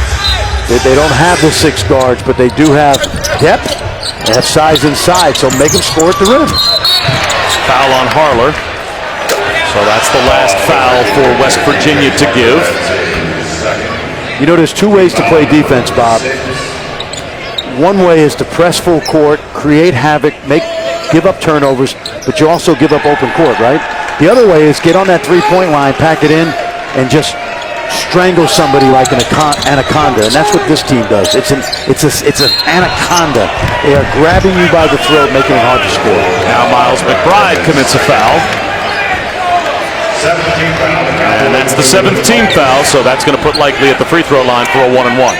They don't have the 6 guards, but they do have depth. They have size inside, so make them score at the rim. Foul on Harler. So that's the last foul for West Virginia to give. You know, there's 2 ways to play defense, Bob. One way is to press full court, create havoc, give up turnovers, but you also give up open court, right? The other way is get on that 3-point line, pack it in, and just strangle somebody like an anaconda, and that's what this team does. It's an anaconda. They are grabbing you by the throat, making it hard to score. Now Miles McBride commits a foul. And that's the 7th team foul, so that's going to put Likely at the free throw line for a 1-and-1.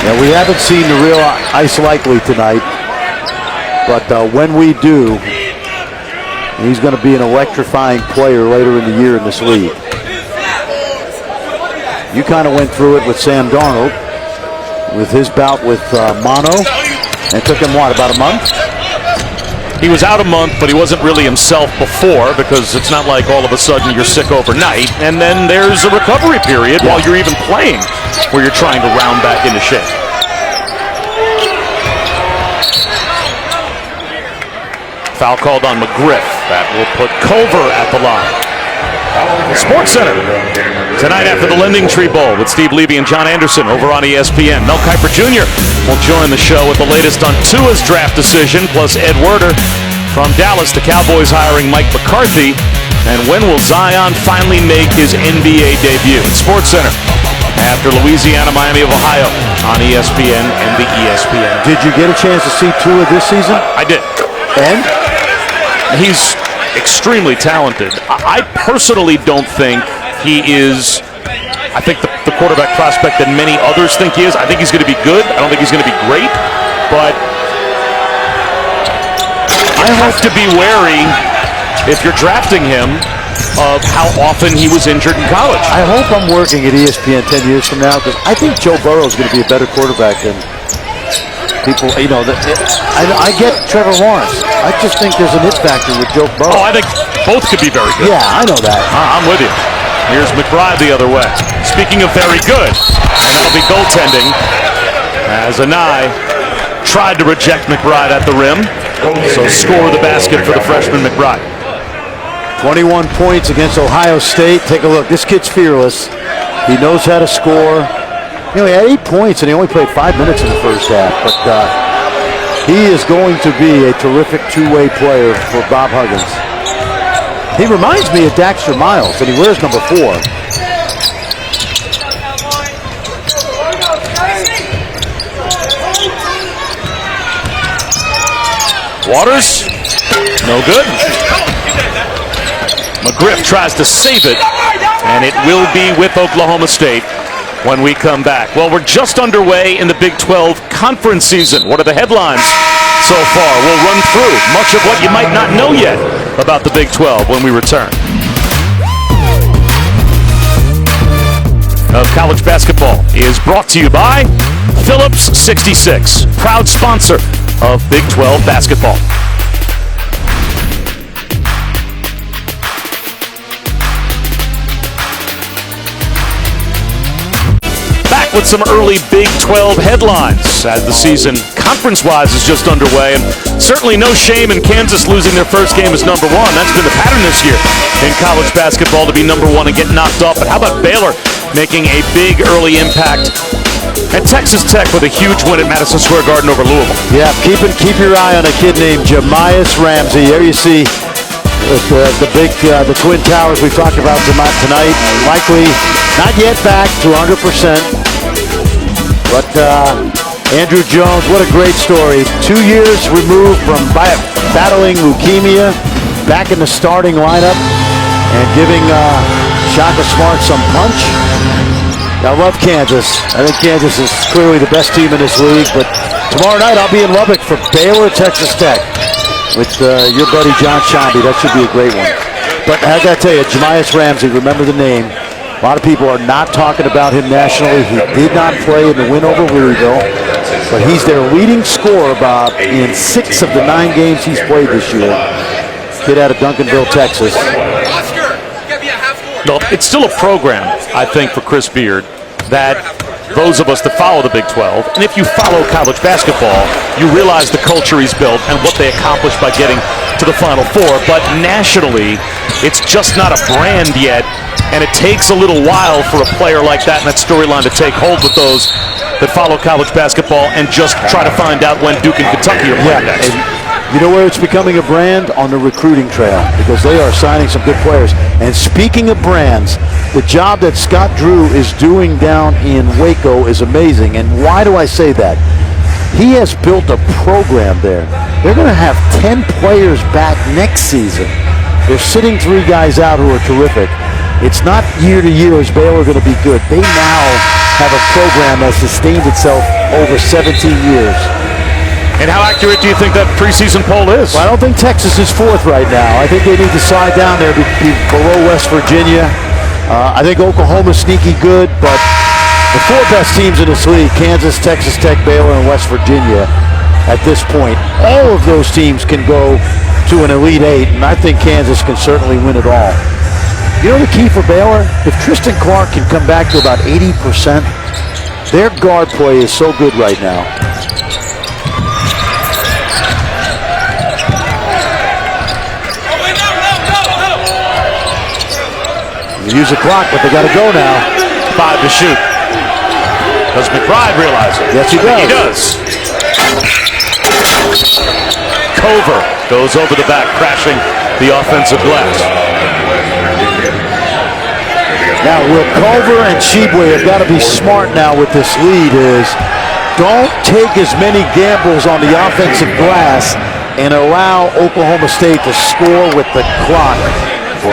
Yeah, we haven't seen the real Ice Likely tonight. But when we do, he's going to be an electrifying player later in the year in this league. You kind of went through it with Sam Darnold, with his bout with mono, and it took him, what, about a month? He was out a month, but he wasn't really himself before, because it's not like all of a sudden you're sick overnight. And then there's a recovery period while you're even playing, where you're trying to round back into shape. Foul called on McGriff. That will put Culver at the line. Sports Center. Tonight after the Lending Tree Bowl with Steve Levy and John Anderson over on ESPN. Mel Kiper Jr. will join the show with the latest on Tua's draft decision, plus Ed Werder from Dallas. The Cowboys hiring Mike McCarthy. And when will Zion finally make his NBA debut? At SportsCenter after Louisiana, Miami of Ohio on ESPN and the ESPN. Did you get a chance to see Tua this season? I did. And? He's extremely talented. I personally don't think he is, I think the quarterback prospect that many others think he is. I think he's going to be good. I don't think he's going to be great, but I have to be wary if you're drafting him of how often he was injured in college. I hope I'm working at ESPN 10 years from now, because I think Joe Burrow is going to be a better quarterback than people, you know. I get Trevor Lawrence. I just think there's an it factor with Joe Burrow. Oh, I think both could be very good. Yeah, I know that. I'm with you. Here's McBride the other way. Speaking of very good, and that'll be goaltending as Anai tried to reject McBride at the rim. So score the basket for the freshman McBride. 21 points against Ohio State. Take a look. This kid's fearless. He knows how to score. You know, he had 8 points and he only played 5 minutes in the first half. But he is going to be a terrific two-way player for Bob Huggins. He reminds me of Daxter Miles, and he wears number 4. Waters, no good. McGriff tries to save it, and it will be with Oklahoma State when we come back. Well, we're just underway in the Big 12 conference season. What are the headlines so far? We'll run through much of what you might not know yet about the Big 12 when we return. College basketball is brought to you by Phillips 66, proud sponsor of Big 12 basketball. Back with some early Big 12 headlines as the season conference-wise is just underway, and certainly no shame in Kansas losing their first game as number 1. That's been the pattern this year in college basketball, to be number 1 and get knocked off. But how about Baylor making a big early impact at Texas Tech with a huge win at Madison Square Garden over Louisville? Yeah, keep your eye on a kid named Jamias Ramsey. There you see the Twin Towers we talked about tonight. Likely not yet back to 100%. But Andrew Jones, what a great story. 2 years removed from battling leukemia, back in the starting lineup and giving Shaka Smart some punch. I love Kansas. I think Kansas is clearly the best team in this league. But tomorrow night I'll be in Lubbock for Baylor, Texas Tech with your buddy John Shambi. That should be a great one. But I got to tell you, Jamias Ramsey, remember the name. A lot of people are not talking about him nationally. He did not play in the win over Louisville, but he's their leading scorer, Bob, in 6 of the 9 games he's played this year. Kid out of Duncanville, Texas. No, it's still a program, I think, for Chris Beard, that those of us that follow the Big 12, and if you follow college basketball, you realize the culture he's built and what they accomplished by getting to the Final Four. But nationally, it's just not a brand yet. And it takes a little while for a player like that and that storyline to take hold with those that follow college basketball and just try to find out when Duke and Kentucky are playing next. You know where it's becoming a brand? On the recruiting trail, because they are signing some good players. And speaking of brands, the job that Scott Drew is doing down in Waco is amazing. And why do I say that? He has built a program there. They're going to have 10 players back next season. They're sitting 3 guys out who are terrific. It's not year to year is Baylor going to be good. They now have a program that sustained itself over 17 years. And how accurate do you think that preseason poll is? Well, I don't think Texas is 4th right now. I think they need to slide down there below West Virginia. I think Oklahoma's sneaky good, but the 4 best teams in this league, Kansas, Texas Tech, Baylor, and West Virginia, at this point, all of those teams can go to an Elite 8, and I think Kansas can certainly win it all. You know the key for Baylor? If Tristan Clark can come back to about 80%, their guard play is so good right now. Use the clock, but they got to go now. 5 to shoot. Does McBride realize it? Yes, he does. He does. Culver goes over the back, crashing the offensive glass. Now, will Culver and Chibwe have got to be smart now with this lead is don't take as many gambles on the offensive glass and allow Oklahoma State to score with the clock.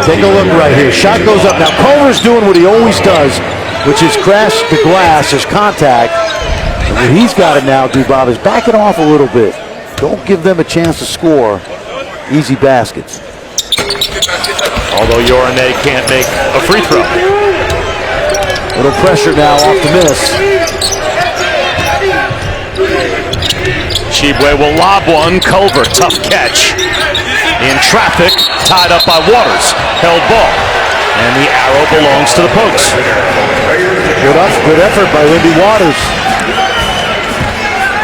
Take a look right here. Shot goes up. Now, Culver's doing what he always does, which is crash the glass. There's contact. And what he's got to now do, Bob, is back it off a little bit. Don't give them a chance to score easy baskets. Although Yorane can't make a free throw. Little pressure now off the miss. Chibwe will lob one. Culver, tough catch. In traffic, tied up by Waters. Held ball. And the arrow belongs to the Pokes. Good effort by Lindy Waters.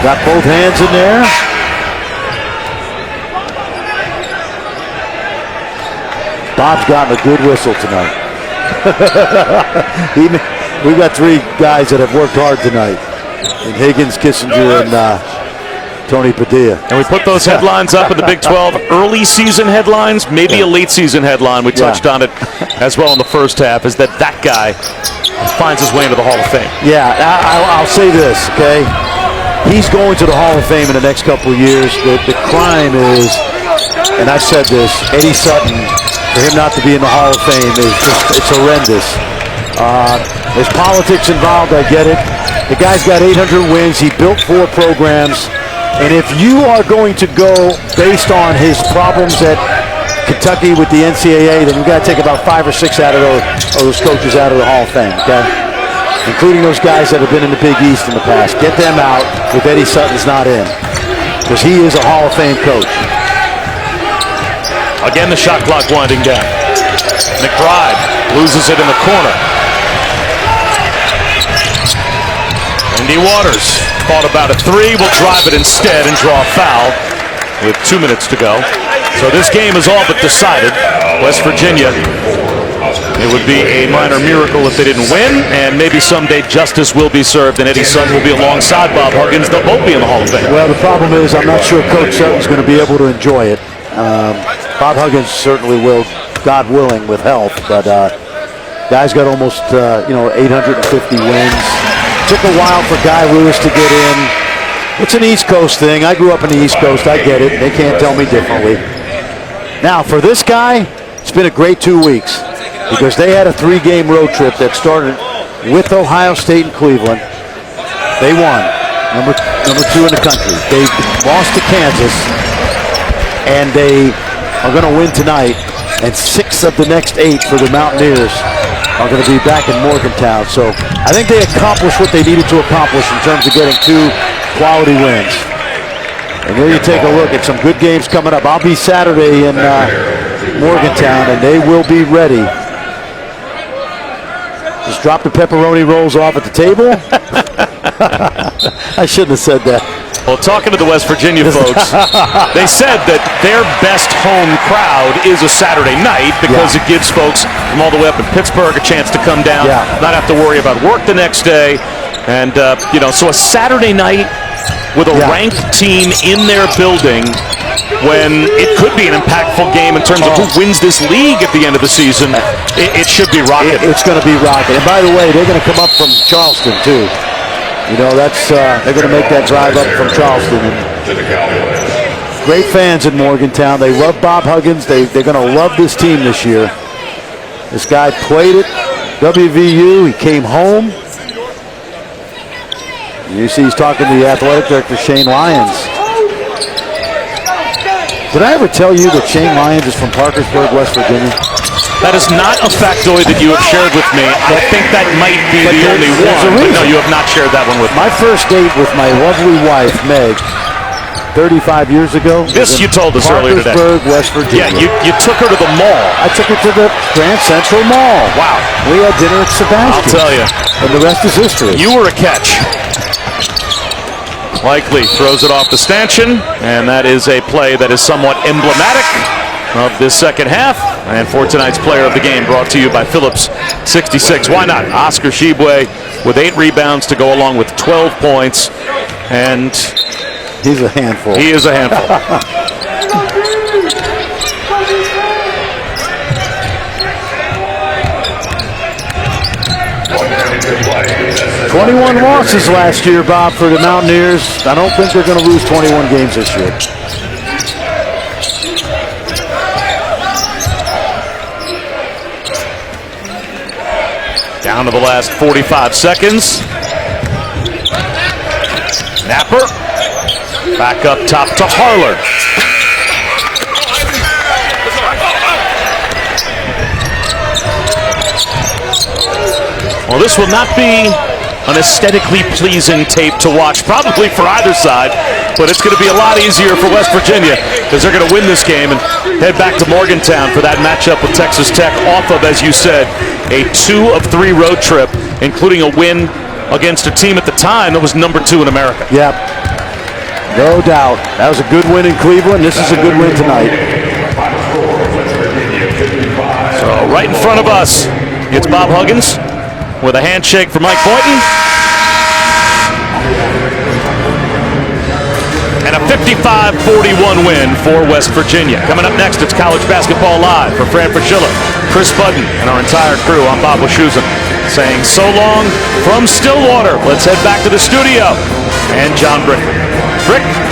Got both hands in there. Bob's gotten a good whistle tonight. We've got 3 guys that have worked hard tonight. And Higgins, Kissinger, and Tony Padilla. And we put those headlines up in the Big 12. Early season headlines, maybe a late season headline. We touched on it as well in the first half, is that guy finds his way into the Hall of Fame. Yeah, I'll say this, okay? He's going to the Hall of Fame in the next couple of years. The crime is, and I said this, Eddie Sutton, for him not to be in the Hall of Fame is just, it's horrendous. There's politics involved, I get it. The guy's got 800 wins. He built 4 programs. And if you are going to go based on his problems at Kentucky with the NCAA, then you've got to take about 5 or 6 out of those coaches out of the Hall of Fame, okay? Including those guys that have been in the Big East in the past. Get them out if Eddie Sutton's not in, because he is a Hall of Fame coach. Again, the shot clock winding down. McBride loses it in the corner. Lindy Waters thought about a 3, will drive it instead and draw a foul with 2 minutes to go. So this game is all but decided. West Virginia, it would be a minor miracle if they didn't win, and maybe someday justice will be served and Eddie Sutton will be alongside Bob Huggins. They'll both be in the Hall of Fame. Well, the problem is I'm not sure Coach Sutton's going to be able to enjoy it. Bob Huggins certainly will, God willing, with health, but guy's got almost 850 wins. Took a while for Guy Lewis to get in. It's an East Coast thing. I grew up in the East Coast. I get it. They can't tell me differently. Now, for this guy, it's been a great 2 weeks because they had a 3-game road trip that started with Ohio State and Cleveland. They won, number 2 in the country. They lost to Kansas, and they are going to win tonight. And 6 of the next 8 for the Mountaineers are going to be back in Morgantown. So I think they accomplished what they needed to accomplish in terms of getting 2 quality wins. And there you take a look at some good games coming up. I'll be Saturday in Morgantown, and they will be ready. Just drop the pepperoni rolls off at the table. I shouldn't have said that. Well, talking to the West Virginia folks, they said that their best home crowd is a Saturday night because it gives folks from all the way up in Pittsburgh a chance to come down, not have to worry about work the next day. And, so a Saturday night with a ranked team in their building when it could be an impactful game in terms of who wins this league at the end of the season, it should be rocking. It's going to be rocking. And by the way, they're going to come up from Charleston, too. They're going to make that drive up from Charleston. And great fans in Morgantown. They love Bob Huggins. They're going to love this team this year. This guy played at WVU. He came home. You see he's talking to the athletic director, Shane Lyons. Did I ever tell you that Shane Lyons is from Parkersburg, West Virginia? That is not a factoid that you have shared with me. I think that might be the only one. But no, you have not shared that one with me. My first date with my lovely wife, Meg, 35 years ago. This you told us earlier today. Parkersburg, West Virginia. Yeah, you took her to the mall. I took her to the Grand Central Mall. Wow. We had dinner at Sebastian's. I'll tell you. And the rest is history. You were a catch. Likely throws it off the stanchion, and that is a play that is somewhat emblematic of this second half. And for tonight's player of the game, brought to you by Phillips 66. Why not? Oscar Shibwe with 8 rebounds to go along with 12 points. And he's a handful. He is a handful. 21 losses last year, Bob, for the Mountaineers. I don't think they're going to lose 21 games this year. Down to the last 45 seconds. Napper. Back up top to Harler. Well, this will not be an aesthetically pleasing tape to watch, probably for either side, but it's going to be a lot easier for West Virginia because they're going to win this game and head back to Morgantown for that matchup with Texas Tech off of, as you said, a 2 of 3 road trip, including a win against a team at the time that was number 2 in America. Yep, no doubt. That was a good win in Cleveland. This is a good win tonight. So right in front of us, it's Bob Huggins with a handshake for Mike Boynton. And a 55-41 win for West Virginia. Coming up next, it's College Basketball Live for Fran Fraschilla, Chris Budden, and our entire crew. I'm Bob Wischusen saying so long from Stillwater. Let's head back to the studio and John Brick. Brick.